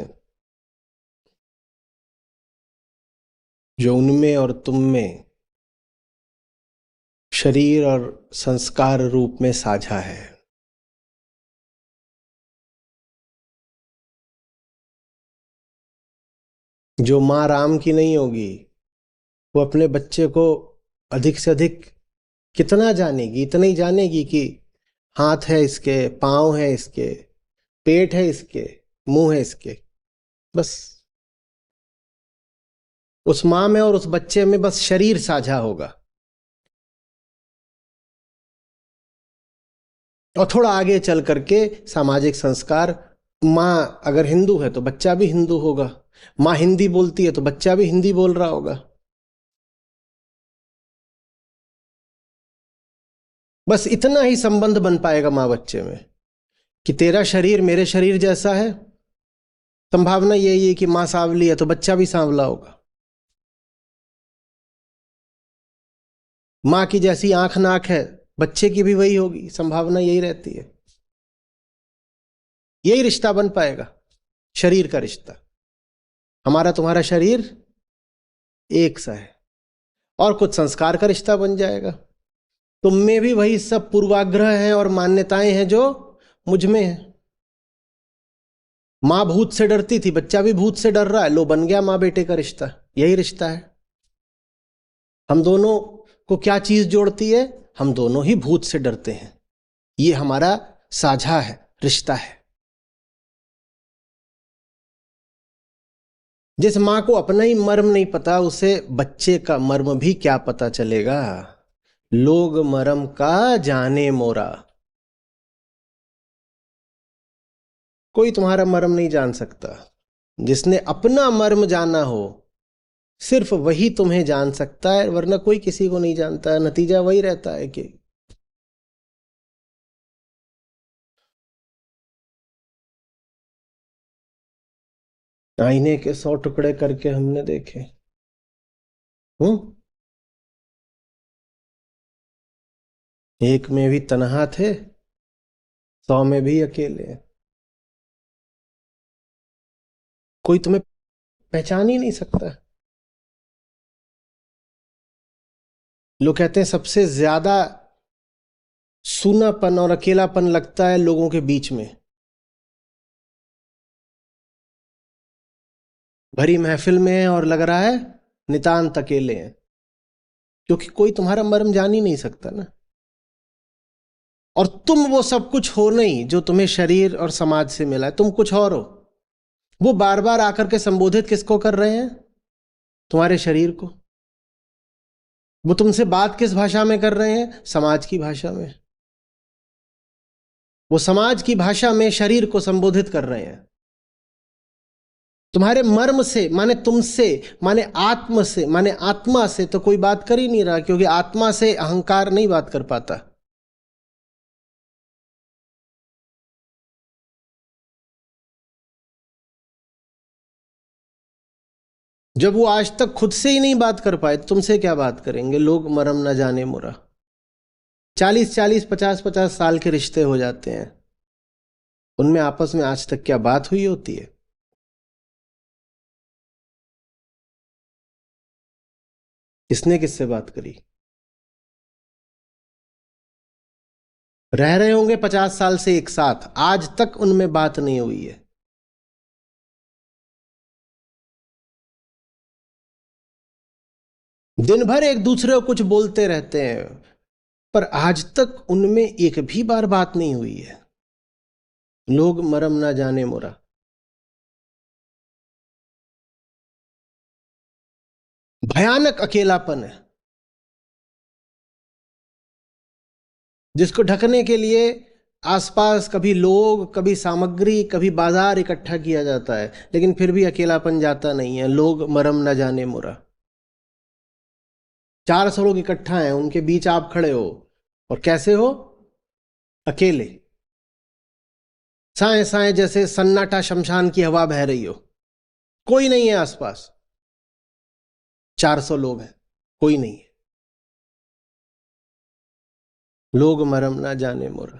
Speaker 1: जो उनमें और तुम में शरीर और संस्कार रूप में साझा है। जो माँ राम की नहीं होगी वो अपने बच्चे को अधिक से अधिक कितना जानेगी, इतना ही जानेगी कि हाथ है इसके, पाँव है इसके, पेट है इसके, मुंह है इसके, बस। उस माँ में और उस बच्चे में बस शरीर साझा होगा। और थोड़ा आगे चल करके सामाजिक संस्कार, माँ अगर हिंदू है तो बच्चा भी हिंदू होगा, माँ हिंदी बोलती है तो बच्चा भी हिंदी बोल रहा होगा। बस इतना ही संबंध बन पाएगा माँ बच्चे में कि तेरा शरीर मेरे शरीर जैसा है। संभावना यही है कि माँ सांवली है तो बच्चा भी सांवला होगा। माँ की जैसी आंख नाक है बच्चे की भी वही होगी, संभावना यही रहती है। यही रिश्ता बन पाएगा, शरीर का रिश्ता। हमारा तुम्हारा शरीर एक सा है और कुछ संस्कार का रिश्ता बन जाएगा। तुम में भी वही सब पूर्वाग्रह हैं और मान्यताएं हैं जो मुझ में है। माँ भूत से डरती थी, बच्चा भी भूत से डर रहा है, लो बन गया माँ बेटे का रिश्ता। यही रिश्ता है। हम दोनों को क्या चीज जोड़ती है? हम दोनों ही भूत से डरते हैं। ये हमारा साझा है, रिश्ता है। जिस माँ को अपना ही मर्म नहीं पता उसे बच्चे का मर्म भी क्या पता चलेगा। लोग मर्म का जाने मोरा। कोई तुम्हारा मर्म नहीं जान सकता। जिसने अपना मर्म जाना हो सिर्फ वही तुम्हें जान सकता है, वरना कोई किसी को नहीं जानता है। नतीजा वही रहता है कि आईने के 100 टुकड़े करके हमने देखे। हम्म। एक में भी तन्हा थे, 100 में भी अकेले। कोई तुम्हें पहचान ही नहीं सकता। लोग कहते हैं सबसे ज्यादा सूनापन और अकेलापन लगता है लोगों के बीच में। भरी महफिल में है और लग रहा है नितांत अकेले हैं, क्योंकि कोई तुम्हारा मर्म जान ही नहीं सकता ना। और तुम वो सब कुछ हो नहीं जो तुम्हें शरीर और समाज से मिला है, तुम कुछ और हो। वो बार बार आकर के संबोधित किसको कर रहे हैं? तुम्हारे शरीर को। वो तुमसे बात किस भाषा में कर रहे हैं? समाज की भाषा में। वो समाज की भाषा में शरीर को संबोधित कर रहे हैं। तुम्हारे मर्म से माने तुमसे, माने आत्म से, माने आत्मा से तो कोई बात कर ही नहीं रहा, क्योंकि आत्मा से अहंकार नहीं बात कर पाता। जब वो आज तक खुद से ही नहीं बात कर पाए, तुमसे क्या बात करेंगे? लोग मरम न जाने मुरा। 40-40, 50-50 साल के रिश्ते हो जाते हैं, उनमें आपस में आज तक क्या बात हुई होती है? किसने किससे बात करी? रह रहे होंगे 50 साल से एक साथ, आज तक उनमें बात नहीं हुई है। दिन भर एक दूसरे को कुछ बोलते रहते हैं, पर आज तक उनमें एक भी बार बात नहीं हुई है। लोग मरम ना जाने मोरा। भयानक अकेलापन है, जिसको ढकने के लिए आसपास कभी लोग, कभी सामग्री, कभी बाजार इकट्ठा किया जाता है, लेकिन फिर भी अकेलापन जाता नहीं है। लोग मरम ना जाने मोरा। 400 लोग इकट्ठा हैं, उनके बीच आप खड़े हो, और कैसे हो? अकेले, साए साए जैसे सन्नाटा शमशान की हवा बह रही हो, कोई नहीं है आसपास। 400 लोग हैं, कोई नहीं है। लोग मरम ना जाने मोरा।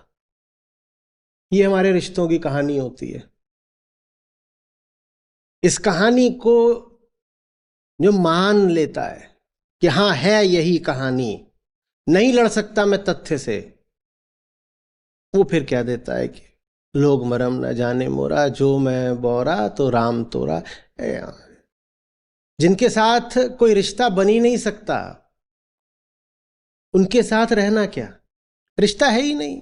Speaker 1: ये हमारे रिश्तों की कहानी होती है। इस कहानी को जो मान लेता है कि हाँ है यही कहानी, नहीं लड़ सकता मैं तथ्य से, वो फिर कह देता है कि लोग मरम न जाने मोरा, जो मैं बोरा तो राम तोरा। जिनके साथ कोई रिश्ता बन ही नहीं सकता, उनके साथ रहना क्या? रिश्ता है ही नहीं।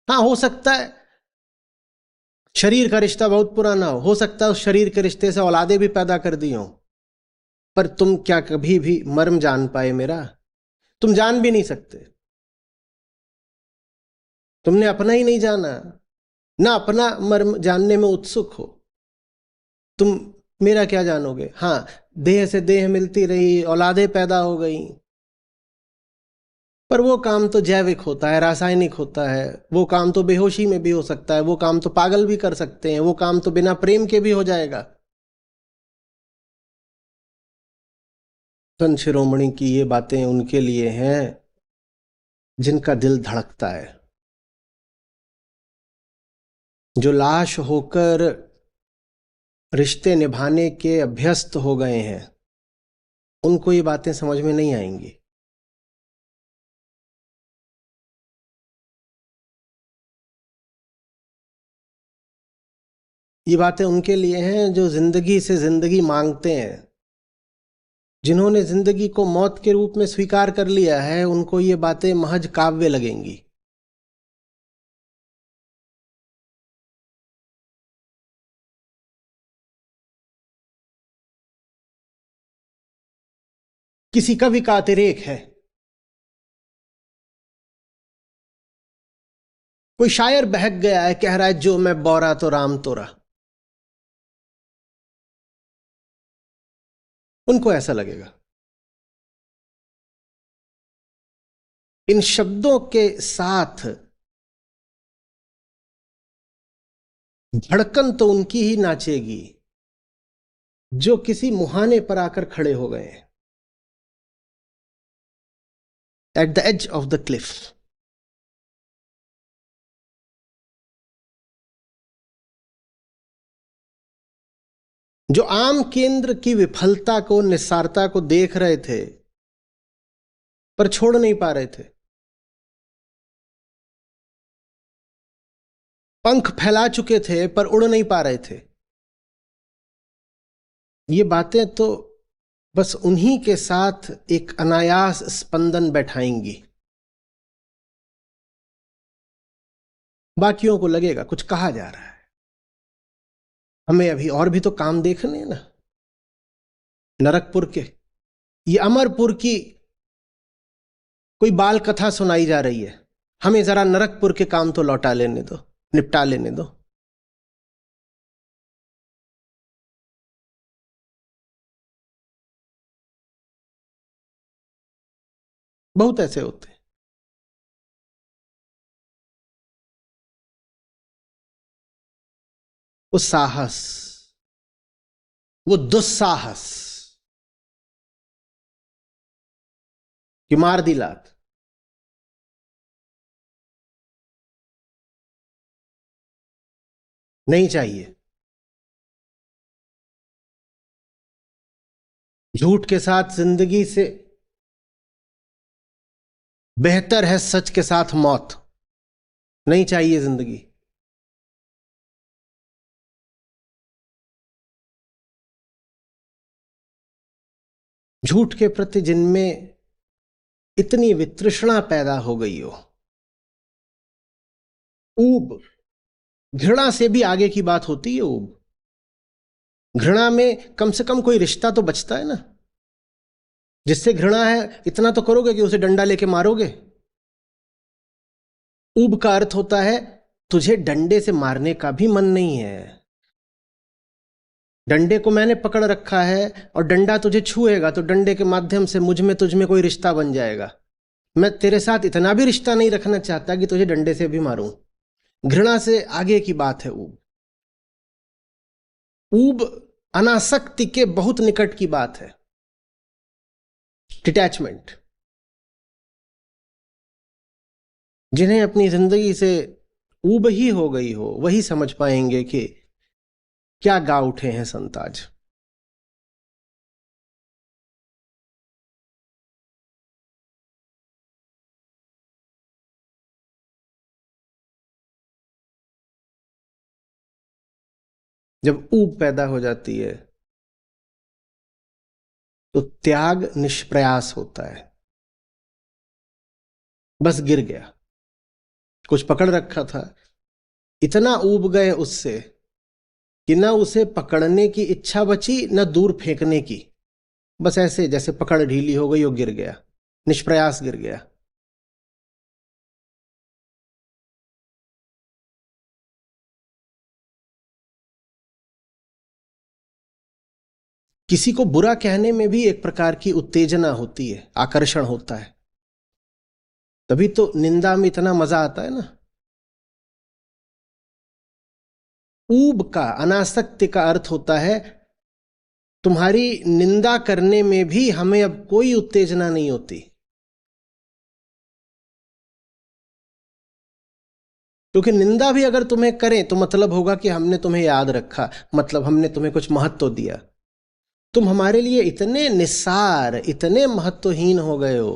Speaker 1: हाँ, हो सकता है शरीर का रिश्ता बहुत पुराना हो सकता है उस शरीर के रिश्ते से औलादे भी पैदा कर दी हो, पर तुम क्या कभी भी मर्म जान पाए मेरा? तुम जान भी नहीं सकते। तुमने अपना ही नहीं जाना, ना अपना मर्म जानने में उत्सुक हो, तुम मेरा क्या जानोगे? हाँ, देह से देह मिलती रही, औलादे पैदा हो गई, पर वो काम तो जैविक होता है, रासायनिक होता है। वो काम तो बेहोशी में भी हो सकता है, वो काम तो पागल भी कर सकते हैं, वो काम तो बिना प्रेम के भी हो जाएगा। संत शिरोमणि की ये बातें उनके लिए हैं जिनका दिल धड़कता है, जो लाश होकर रिश्ते निभाने के अभ्यस्त हो गए हैं। उनको ये बातें समझ में नहीं आएंगी। ये बातें उनके लिए हैं जो जिंदगी से जिंदगी मांगते हैं, जिन्होंने जिंदगी को मौत के रूप में स्वीकार कर लिया है। उनको ये बातें महज काव्य लगेंगी। किसी कवि का अतिरेक है, कोई शायर बहक गया है, कह रहा है जो मैं बोरा तो राम तोरा। उनको ऐसा लगेगा। इन शब्दों के साथ धड़कन तो उनकी ही नाचेगी जो किसी मुहाने पर आकर खड़े हो गए हैं, at the edge of the cliff. जो आम केंद्र की विफलता को, निस्सारता को देख रहे थे पर छोड़ नहीं पा रहे थे, पंख फैला चुके थे पर उड़ नहीं पा रहे थे। ये बातें तो बस उन्हीं के साथ एक अनायास स्पंदन बैठाएंगी। बाकियों को लगेगा कुछ कहा जा रहा है, हमें अभी और भी तो काम देखने हैं ना। नरकपुर के, ये अमरपुर की कोई बाल कथा सुनाई जा रही है, हमें जरा नरकपुर के काम तो लौटा लेने दो, निपटा लेने दो। बहुत ऐसे होते हैं। वो साहस, वो दुस्साहस कि मार दी लात। नहीं चाहिए। झूठ के साथ जिंदगी से बेहतर है सच के साथ मौत। नहीं चाहिए जिंदगी। झूठ के प्रति जिनमें इतनी वितृष्णा पैदा हो गई हो, ऊब, घृणा से भी आगे की बात होती है ऊब। घृणा में कम से कम कोई रिश्ता तो बचता है ना। जिससे घृणा है इतना तो करोगे कि उसे डंडा लेके मारोगे। ऊब का अर्थ होता है तुझे डंडे से मारने का भी मन नहीं है। डंडे को मैंने पकड़ रखा है और डंडा तुझे छुएगा तो डंडे के माध्यम से मुझ में तुझ में कोई रिश्ता बन जाएगा। मैं तेरे साथ इतना भी रिश्ता नहीं रखना चाहता कि तुझे डंडे से भी मारूं। घृणा से आगे की बात है ऊब। ऊब अनासक्ति के बहुत निकट की बात है। डिटैचमेंट। जिन्हें अपनी जिंदगी से ऊब ही हो गई हो वही समझ पाएंगे कि क्या गा उठे हैं संत आज। जब ऊब पैदा हो जाती है तो त्याग निष्प्रयास होता है। बस गिर गया, कुछ पकड़ रखा था, इतना ऊब गए उससे कि न उसे पकड़ने की इच्छा बची न दूर फेंकने की। बस ऐसे जैसे पकड़ ढीली हो गई और गिर गया, निष्प्रयास गिर गया। किसी को बुरा कहने में भी एक प्रकार की उत्तेजना होती है, आकर्षण होता है। तभी तो निंदा में इतना मजा आता है ना। ऊब का, अनासक्ति का अर्थ होता है तुम्हारी निंदा करने में भी हमें अब कोई उत्तेजना नहीं होती। क्योंकि निंदा भी अगर तुम्हें करें तो मतलब होगा कि हमने तुम्हें याद रखा, मतलब हमने तुम्हें कुछ महत्व दिया। तुम हमारे लिए इतने निस्सार, इतने महत्वहीन हो गए हो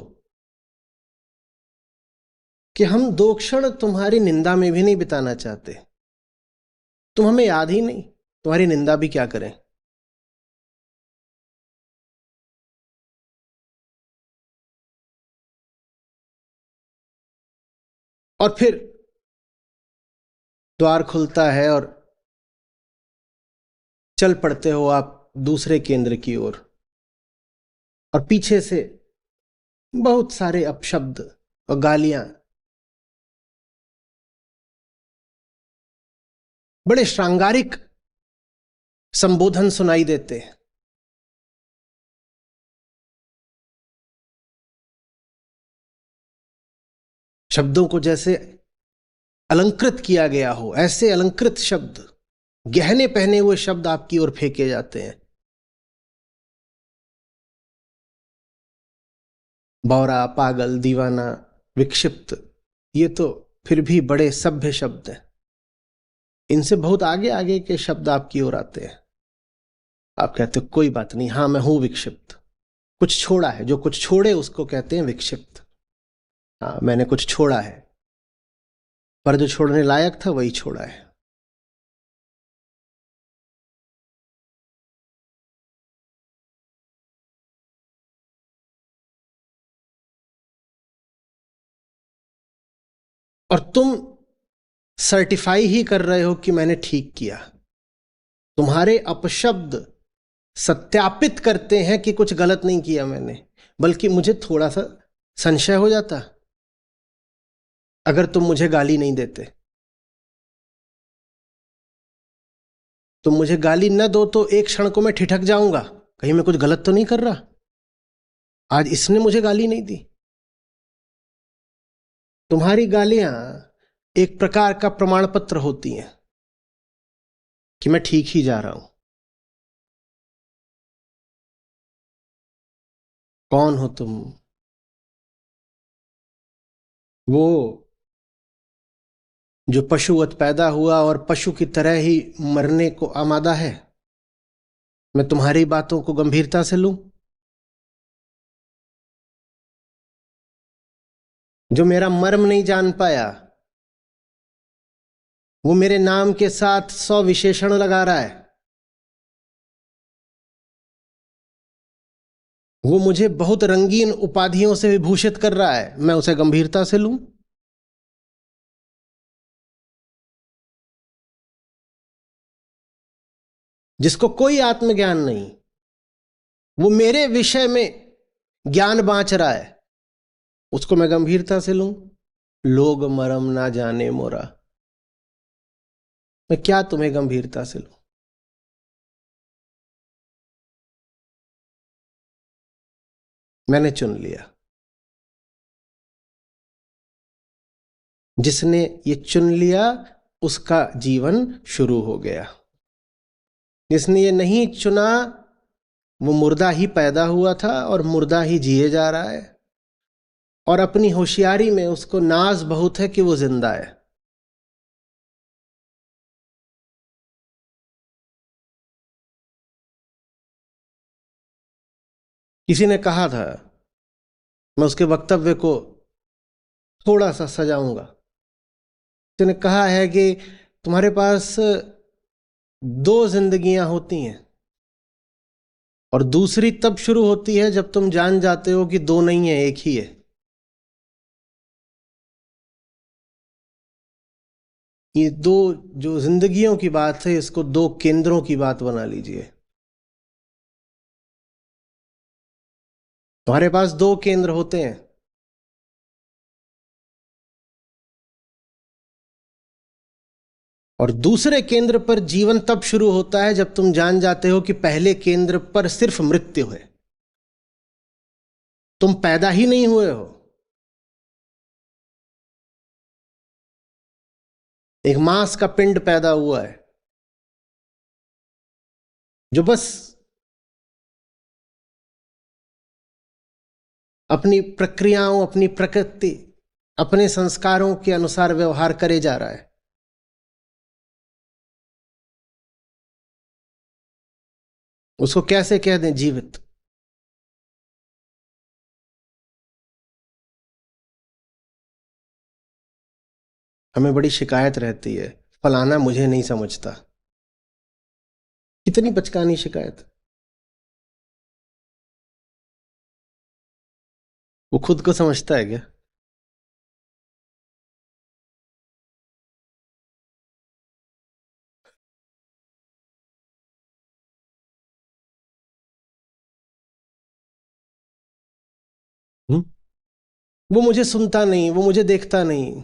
Speaker 1: कि हम 2 क्षण तुम्हारी निंदा में भी नहीं बिताना चाहते। तुम हमें याद ही नहीं, तुम्हारी निंदा भी क्या करें। और फिर द्वार खुलता है और चल पड़ते हो आप दूसरे केंद्र की ओर। और पीछे से बहुत सारे अपशब्द और गालियां, बड़े श्रृंगारिक संबोधन सुनाई देते हैं। शब्दों को जैसे अलंकृत किया गया हो, ऐसे अलंकृत शब्द, गहने पहने हुए शब्द आपकी ओर फेंके जाते हैं। बौरा, पागल, दीवाना, विक्षिप्त, ये तो फिर भी बड़े सभ्य शब्द हैं। इनसे बहुत आगे आगे के शब्द आपकी ओर आते हैं। आप कहते हो कोई बात नहीं, हाँ मैं हूं विक्षिप्त, कुछ छोड़ा है। जो कुछ छोड़े उसको कहते हैं विक्षिप्त। हाँ मैंने कुछ छोड़ा है, पर जो छोड़ने लायक था वही छोड़ा है। और तुम सर्टिफाई ही कर रहे हो कि मैंने ठीक किया। तुम्हारे अपशब्द सत्यापित करते हैं कि कुछ गलत नहीं किया मैंने। बल्कि मुझे थोड़ा सा संशय हो जाता अगर तुम मुझे गाली नहीं देते। तुम मुझे गाली न दो तो 1 क्षण को मैं ठिठक जाऊंगा, कहीं मैं कुछ गलत तो नहीं कर रहा। आज इसने मुझे गाली नहीं दी। तुम्हारी गालियां एक प्रकार का प्रमाण पत्र होती हैं कि मैं ठीक ही जा रहा हूं। कौन हो तुम? वो जो पशुवत पैदा हुआ और पशु की तरह ही मरने को आमादा है। मैं तुम्हारी बातों को गंभीरता से लूं? जो मेरा मर्म नहीं जान पाया, वो मेरे नाम के साथ 100 विशेषण लगा रहा है, वो मुझे बहुत रंगीन उपाधियों से विभूषित कर रहा है, मैं उसे गंभीरता से लूं? जिसको कोई आत्मज्ञान नहीं, वो मेरे विषय में ज्ञान बांच रहा है, उसको मैं गंभीरता से लूं? लोग मरम ना जाने मोरा, मैं क्या तुम्हें गंभीरता से लूं? मैंने चुन लिया। जिसने ये चुन लिया उसका जीवन शुरू हो गया। जिसने ये नहीं चुना वो मुर्दा ही पैदा हुआ था और मुर्दा ही जिए जा रहा है, और अपनी होशियारी में उसको नाज बहुत है कि वो जिंदा है। किसी ने कहा था, मैं उसके वक्तव्य को थोड़ा सा सजाऊंगा, किसी ने कहा है कि तुम्हारे पास 2 जिंदगियां होती हैं और दूसरी तब शुरू होती है जब तुम जान जाते हो कि 2 नहीं है, एक ही है। ये 2 जो जिंदगियों की बात है, इसको 2 केंद्रों की बात बना लीजिए। तुम्हारे पास 2 केंद्र होते हैं, और दूसरे केंद्र पर जीवन तब शुरू होता है जब तुम जान जाते हो कि पहले केंद्र पर सिर्फ मृत्यु है, तुम पैदा ही नहीं हुए हो। एक मांस का पिंड पैदा हुआ है जो बस अपनी प्रक्रियाओं, अपनी प्रकृति, अपने संस्कारों के अनुसार व्यवहार करे जा रहा है। उसको कैसे कह दें जीवित? हमें बड़ी शिकायत रहती है, फलाना मुझे नहीं समझता। कितनी बचकानी शिकायत। वो खुद को समझता है क्या? हुँ? वो मुझे सुनता नहीं, वो मुझे देखता नहीं,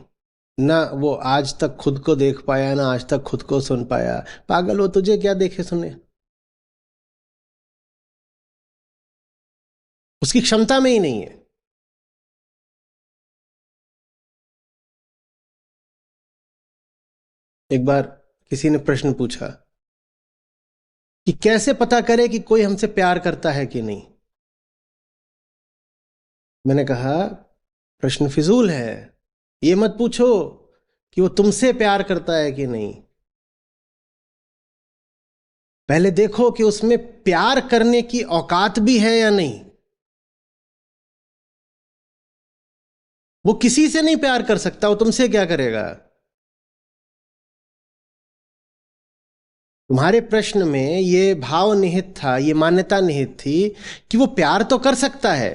Speaker 1: ना वो आज तक खुद को देख पाया, ना आज तक खुद को सुन पाया। पागल हो, तुझे क्या देखे सुने? उसकी क्षमता में ही नहीं है। एक बार किसी ने प्रश्न पूछा कि कैसे पता करे कि कोई हमसे प्यार करता है कि नहीं। मैंने कहा, प्रश्न फिजूल है। ये मत पूछो कि वो तुमसे प्यार करता है कि नहीं, पहले देखो कि उसमें प्यार करने की औकात भी है या नहीं। वो किसी से नहीं प्यार कर सकता, वो तुमसे क्या करेगा? तुम्हारे प्रश्न में ये भाव निहित था, ये मान्यता निहित थी कि वो प्यार तो कर सकता है।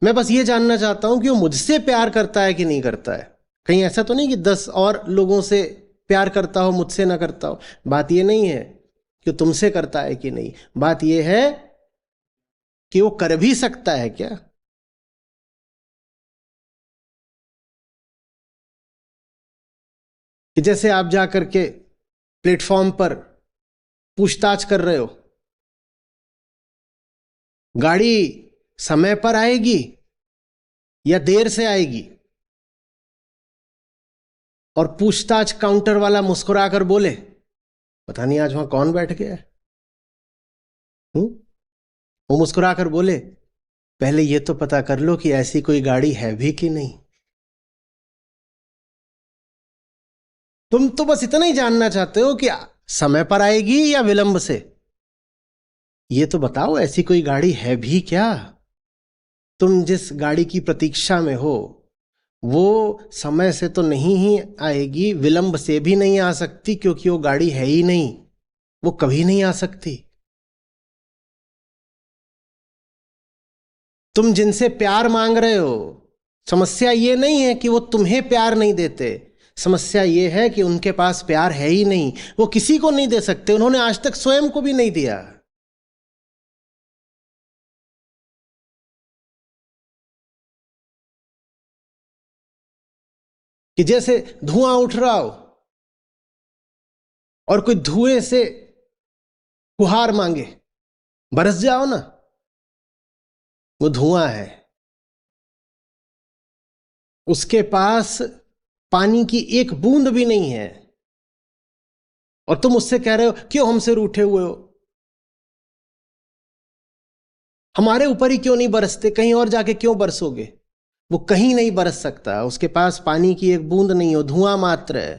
Speaker 1: मैं बस ये जानना चाहता हूं कि वो मुझसे प्यार करता है कि नहीं करता है। कहीं ऐसा तो नहीं कि 10 और लोगों से प्यार करता हो, मुझसे ना करता हो। बात ये नहीं है कि तुमसे करता है कि नहीं, बात ये है कि वो कर भी सकता है क्या। कि जैसे आप जा करके प्लेटफॉर्म पर पूछताछ कर रहे हो, गाड़ी समय पर आएगी या देर से आएगी, और पूछताछ काउंटर वाला मुस्कुरा कर बोले, पता नहीं आज वहां कौन बैठ गया है। वो मुस्कुरा कर बोले, पहले ये तो पता कर लो कि ऐसी कोई गाड़ी है भी कि नहीं। तुम तो बस इतना ही जानना चाहते हो कि समय पर आएगी या विलंब से। ये तो बताओ, ऐसी कोई गाड़ी है भी क्या? तुम जिस गाड़ी की प्रतीक्षा में हो वो समय से तो नहीं ही आएगी, विलंब से भी नहीं आ सकती, क्योंकि वो गाड़ी है ही नहीं, वो कभी नहीं आ सकती। तुम जिनसे प्यार मांग रहे हो, समस्या ये नहीं है कि वो तुम्हें प्यार नहीं देते, समस्या ये है कि उनके पास प्यार है ही नहीं, वो किसी को नहीं दे सकते, उन्होंने आज तक स्वयं को भी नहीं दिया। कि जैसे धुआं उठ रहा हो और कोई धुएं से फुहार मांगे, बरस जाओ ना, वो धुआं है, उसके पास पानी की एक बूंद भी नहीं है, और तुम उससे कह रहे हो क्यों हमसे रूठे हुए हो, हमारे ऊपर ही क्यों नहीं बरसते, कहीं और जाके क्यों बरसोगे। वो कहीं नहीं बरस सकता, उसके पास पानी की एक बूंद नहीं हो, धुआं मात्र है।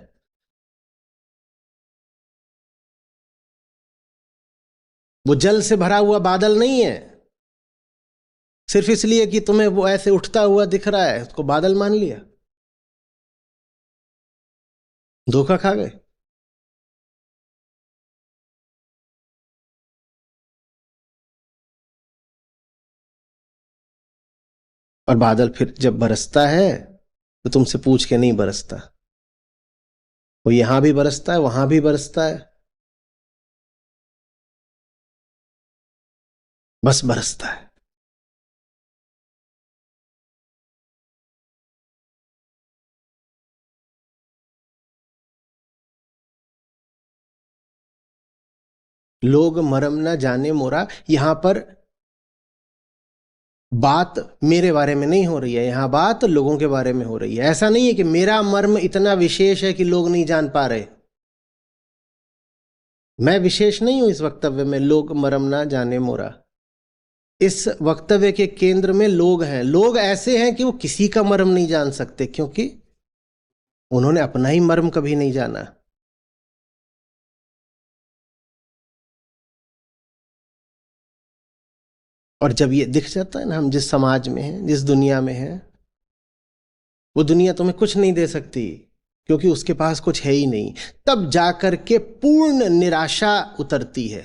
Speaker 1: वो जल से भरा हुआ बादल नहीं है, सिर्फ इसलिए कि तुम्हें वो ऐसे उठता हुआ दिख रहा है उसको बादल मान लिया, धोखा खा गए। और बादल फिर जब बरसता है तो तुमसे पूछ के नहीं बरसता, वो यहां भी बरसता है, वहां भी बरसता है, बस बरसता है। लोग मरम न जाने मोरा, यहां पर बात मेरे बारे में नहीं हो रही है, यहां बात लोगों के बारे में हो रही है। ऐसा नहीं है कि मेरा मर्म इतना विशेष है कि लोग नहीं जान पा रहे, मैं विशेष नहीं हूं इस वक्तव्य में, लोग मरम ना जाने मोरा। इस वक्तव्य के केंद्र में लोग हैं, लोग ऐसे हैं कि वो किसी का मर्म नहीं जान सकते, क्योंकि उन्होंने अपना ही मर्म कभी नहीं जाना। और जब ये दिख जाता है ना, हम जिस समाज में हैं, जिस दुनिया में हैं, वो दुनिया तुम्हें कुछ नहीं दे सकती, क्योंकि उसके पास कुछ है ही नहीं, तब जाकर के पूर्ण निराशा उतरती है।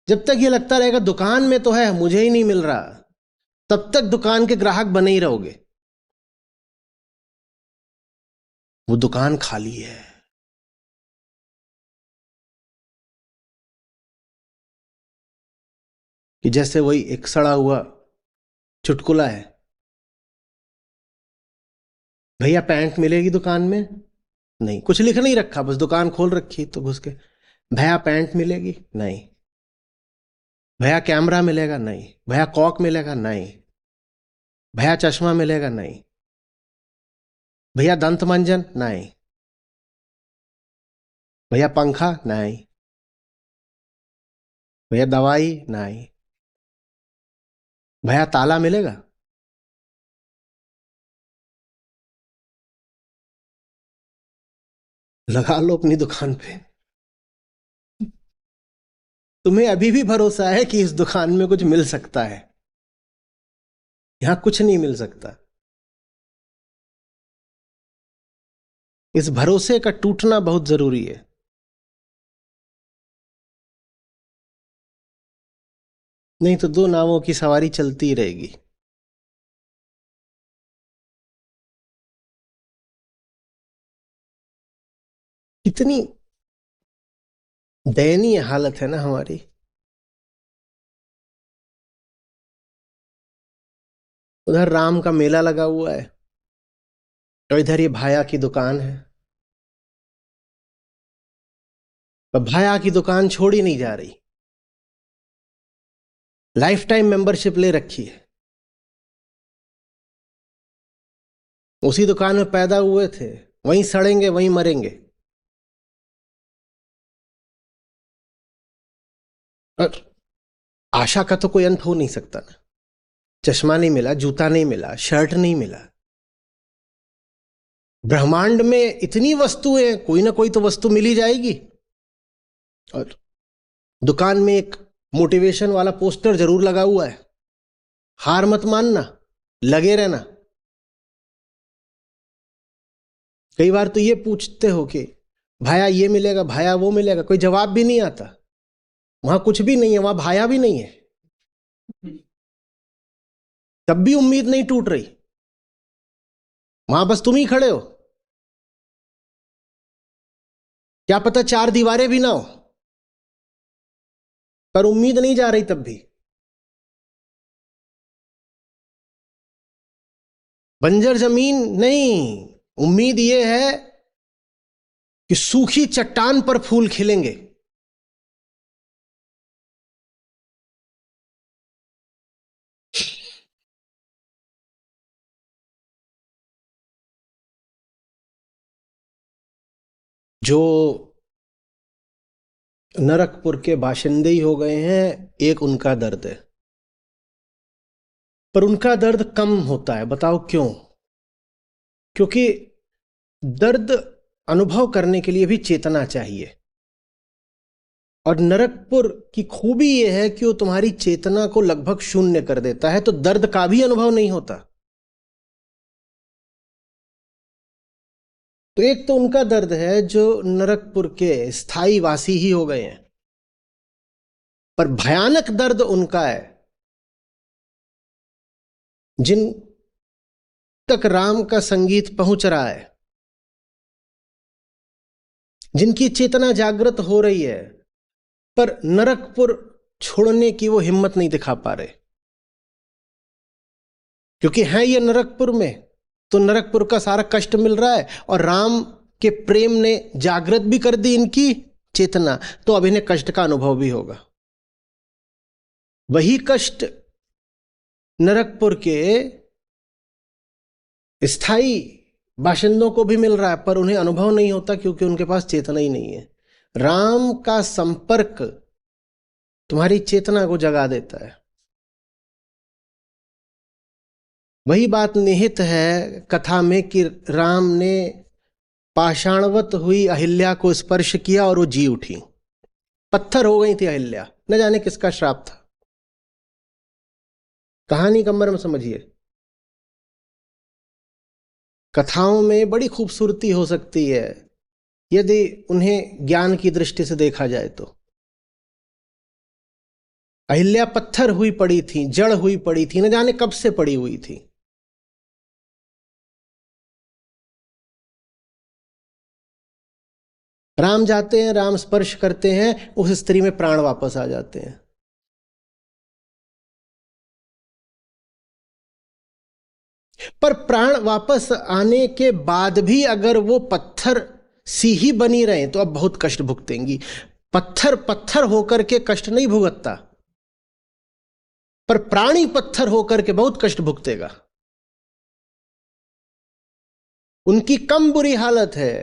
Speaker 1: जब तक ये लगता रहेगा दुकान में तो है, मुझे ही नहीं मिल रहा, तब तक दुकान के ग्राहक बने ही रहोगे। वो दुकान खाली है। कि जैसे वही एक सड़ा हुआ चुटकुला है, भैया पैंट मिलेगी दुकान में, नहीं, कुछ लिख नहीं रखा, बस दुकान खोल रखी, तो घुस के भैया पैंट मिलेगी, नहीं, भैया कैमरा मिलेगा, नहीं, भैया कॉक मिलेगा, नहीं, भैया चश्मा मिलेगा, नहीं, भैया दंत मंजन, नहीं, भैया पंखा, नहीं, भैया दवाई, नहीं, भैया ताला मिलेगा। लगा लो अपनी दुकान पे, तुम्हें अभी भी भरोसा है कि इस दुकान में कुछ मिल सकता है, यहां कुछ नहीं मिल सकता। इस भरोसे का टूटना बहुत जरूरी है। नहीं तो दो नावों की सवारी चलती ही रहेगी। कितनी दयनीय हालत है ना हमारी। उधर राम का मेला लगा हुआ है, और इधर ये भाया की दुकान है, और भाया की दुकान छोड़ी नहीं जा रही, लाइफ टाइम मेंबरशिप ले रखी है, उसी दुकान में पैदा हुए थे, वहीं सड़ेंगे वहीं मरेंगे। और आशा का तो कोई अंत हो नहीं सकता ना, चश्मा नहीं मिला, जूता नहीं मिला, शर्ट नहीं मिला, ब्रह्मांड में इतनी वस्तुएं, कोई ना कोई तो वस्तु मिल ही जाएगी। और दुकान में एक मोटिवेशन वाला पोस्टर जरूर लगा हुआ है, हार मत मानना, लगे रहना, कई बार तो ये पूछते हो कि भाया ये मिलेगा, भाया वो मिलेगा, कोई जवाब भी नहीं आता। वहां कुछ भी नहीं है, वहां भाया भी नहीं है, तब भी उम्मीद नहीं टूट रही। वहां बस तुम ही खड़े हो, क्या पता चार दीवारें भी ना हो, पर उम्मीद नहीं जा रही तब भी। बंजर जमीन नहीं, उम्मीद ये है कि सूखी चट्टान पर फूल खिलेंगे। जो नरकपुर के बाशिंदे ही हो गए हैं, एक उनका दर्द है, पर उनका दर्द कम होता है। बताओ क्यों? क्योंकि दर्द अनुभव करने के लिए भी चेतना चाहिए, और नरकपुर की खूबी यह है कि वो तुम्हारी चेतना को लगभग शून्य कर देता है, तो दर्द का भी अनुभव नहीं होता। तो एक तो उनका दर्द है जो नरकपुर के स्थायी वासी ही हो गए हैं, पर भयानक दर्द उनका है जिन तक राम का संगीत पहुंच रहा है, जिनकी चेतना जागृत हो रही है, पर नरकपुर छोड़ने की वो हिम्मत नहीं दिखा पा रहे। क्योंकि है ये नरकपुर में, तो नरकपुर का सारा कष्ट मिल रहा है, और राम के प्रेम ने जागृत भी कर दी इनकी चेतना, तो अब इन्हें कष्ट का अनुभव भी होगा। वही कष्ट नरकपुर के स्थायी बाशिंदों को भी मिल रहा है, पर उन्हें अनुभव नहीं होता क्योंकि उनके पास चेतना ही नहीं है। राम का संपर्क तुम्हारी चेतना को जगा देता है। वही बात निहित है कथा में कि राम ने पाषाणवत हुई अहिल्या को स्पर्श किया और वो जी उठी, पत्थर हो गई थी अहिल्या। न जाने किसका श्राप था। कहानी कमर में समझिए। कथाओं में बड़ी खूबसूरती हो सकती है यदि उन्हें ज्ञान की दृष्टि से देखा जाए तो। अहिल्या पत्थर हुई पड़ी थी, जड़ हुई पड़ी थी, न जाने कब से पड़ी हुई थी। राम जाते हैं, राम स्पर्श करते हैं, उस स्त्री में प्राण वापस आ जाते हैं। पर प्राण वापस आने के बाद भी अगर वो पत्थर सी ही बनी रहे तो अब बहुत कष्ट भुगतेंगी। पत्थर पत्थर होकर के कष्ट नहीं भुगतता, पर प्राणी पत्थर होकर के बहुत कष्ट भुगतेगा। उनकी कम बुरी हालत है,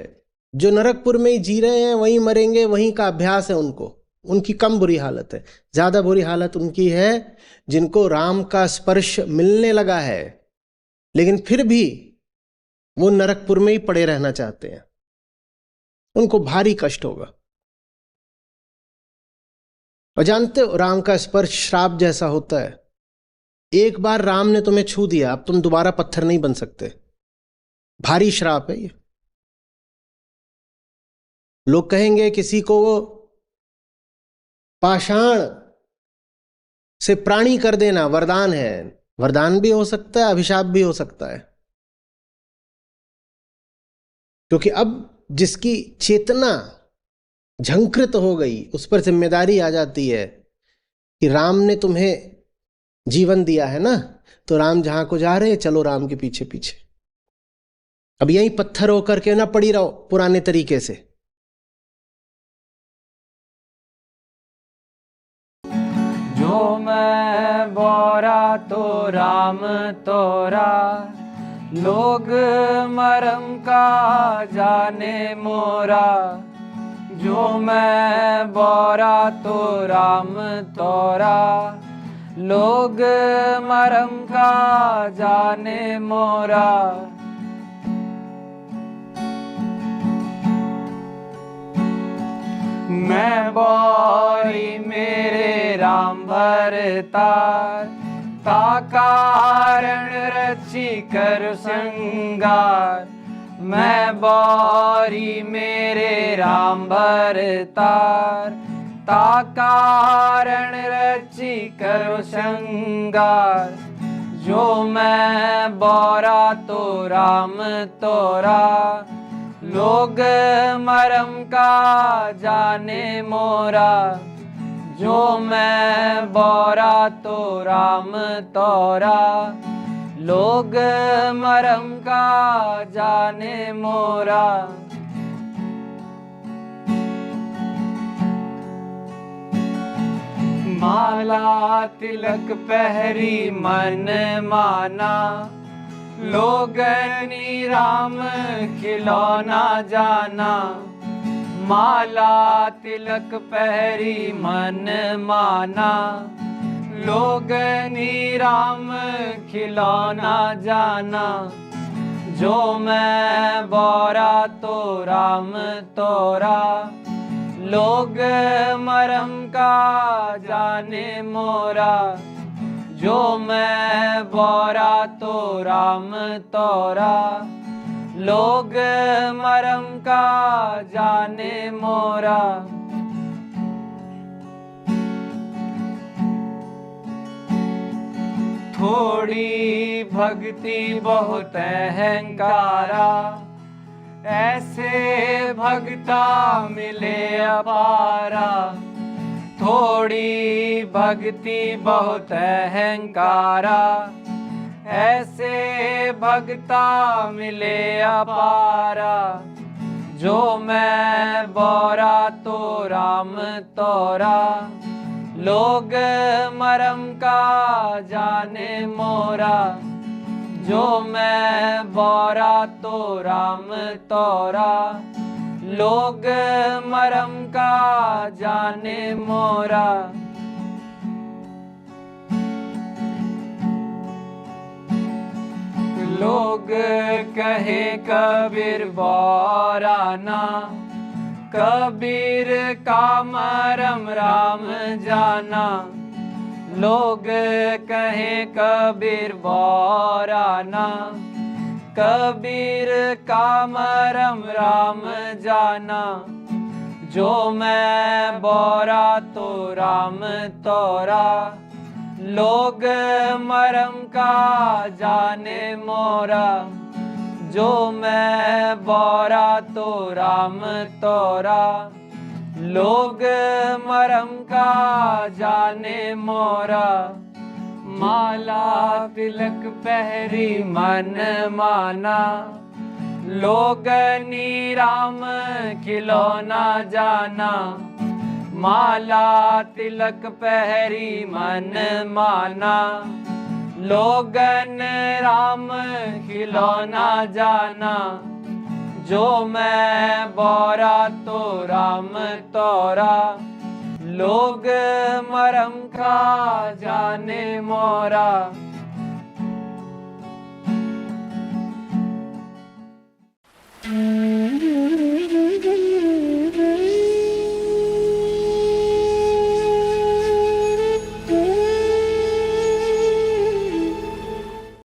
Speaker 1: जो नरकपुर में ही जी रहे हैं वहीं मरेंगे, वहीं का अभ्यास है उनको, उनकी कम बुरी हालत है। ज्यादा बुरी हालत उनकी है जिनको राम का स्पर्श मिलने लगा है, लेकिन फिर भी वो नरकपुर में ही पड़े रहना चाहते हैं। उनको भारी कष्ट होगा। और जानते हो, राम का स्पर्श श्राप जैसा होता है। एक बार राम ने तुम्हें छू दिया, अब तुम दोबारा पत्थर नहीं बन सकते। भारी श्राप है ये। लोग कहेंगे किसी को पाषाण से प्राणी कर देना वरदान है। वरदान भी हो सकता है, अभिशाप भी हो सकता है। क्योंकि अब जिसकी चेतना झंकृत हो गई, उस पर जिम्मेदारी आ जाती है कि राम ने तुम्हें जीवन दिया है ना, तो राम जहां को जा रहे हैं चलो राम के पीछे पीछे। अब यहीं पत्थर होकर के ना पड़ी रहो पुराने तरीके से।
Speaker 2: जो मैं बोरा तो राम तोरा, लोग मरम का जाने मोरा। जो मैं बोरा तो राम तोरा, लोग मरम का जाने मोरा। मैं बोरी मेरे राम भरतार, ता कारण रची कर संगार। मैं बौरी मेरे राम भरतार, ता कारण रची करो श्रृंगार। जो मैं बौरा तो राम तोरा, लोग मरम का जाने मोरा। जो मैं बौरा तो राम तोरा, लोग मरम का जाने मोरा। माला तिलक पहरी मन माना, लोगनी राम खिलौना जाना। माला तिलक पहरी मन माना, लोगनी राम खिलौना जाना। जो मैं बौरा तो राम तोरा, लोग मरम का जाने मोरा। जो मैं बौरा तो राम तोरा, लोग मरम का जाने मोरा। थोड़ी भक्ति बहुत अहंकारा, ऐसे भक्ता मिले अपारा। थोड़ी भक्ति बहुत अहंकारा, ऐसे भक्ता मिले अपारा। जो मैं बौरा तो राम तोरा, लोग मरम का जाने मोरा। जो मैं बौरा तो राम तोरा, लोग मरम का जाने मोरा। लोग कहे कबीर बौराना, कबीर का मरम राम जाना। लोग कहे कबीर बौराना, कबीर का मरम राम जाना। जो मैं बौरा तो राम तोरा, लोग मरम का जाने मोरा। जो मैं बौरा तो राम तोरा, लोग मरम का जाने मोरा। माला तिलक पहरी मन माना, लोगनी राम खिलौना जाना। माला तिलक पहरी मन माना, लोगन राम खिलौना जाना। जो मैं बौरा तो राम तोरा, लोग मरम का जाने मोरा।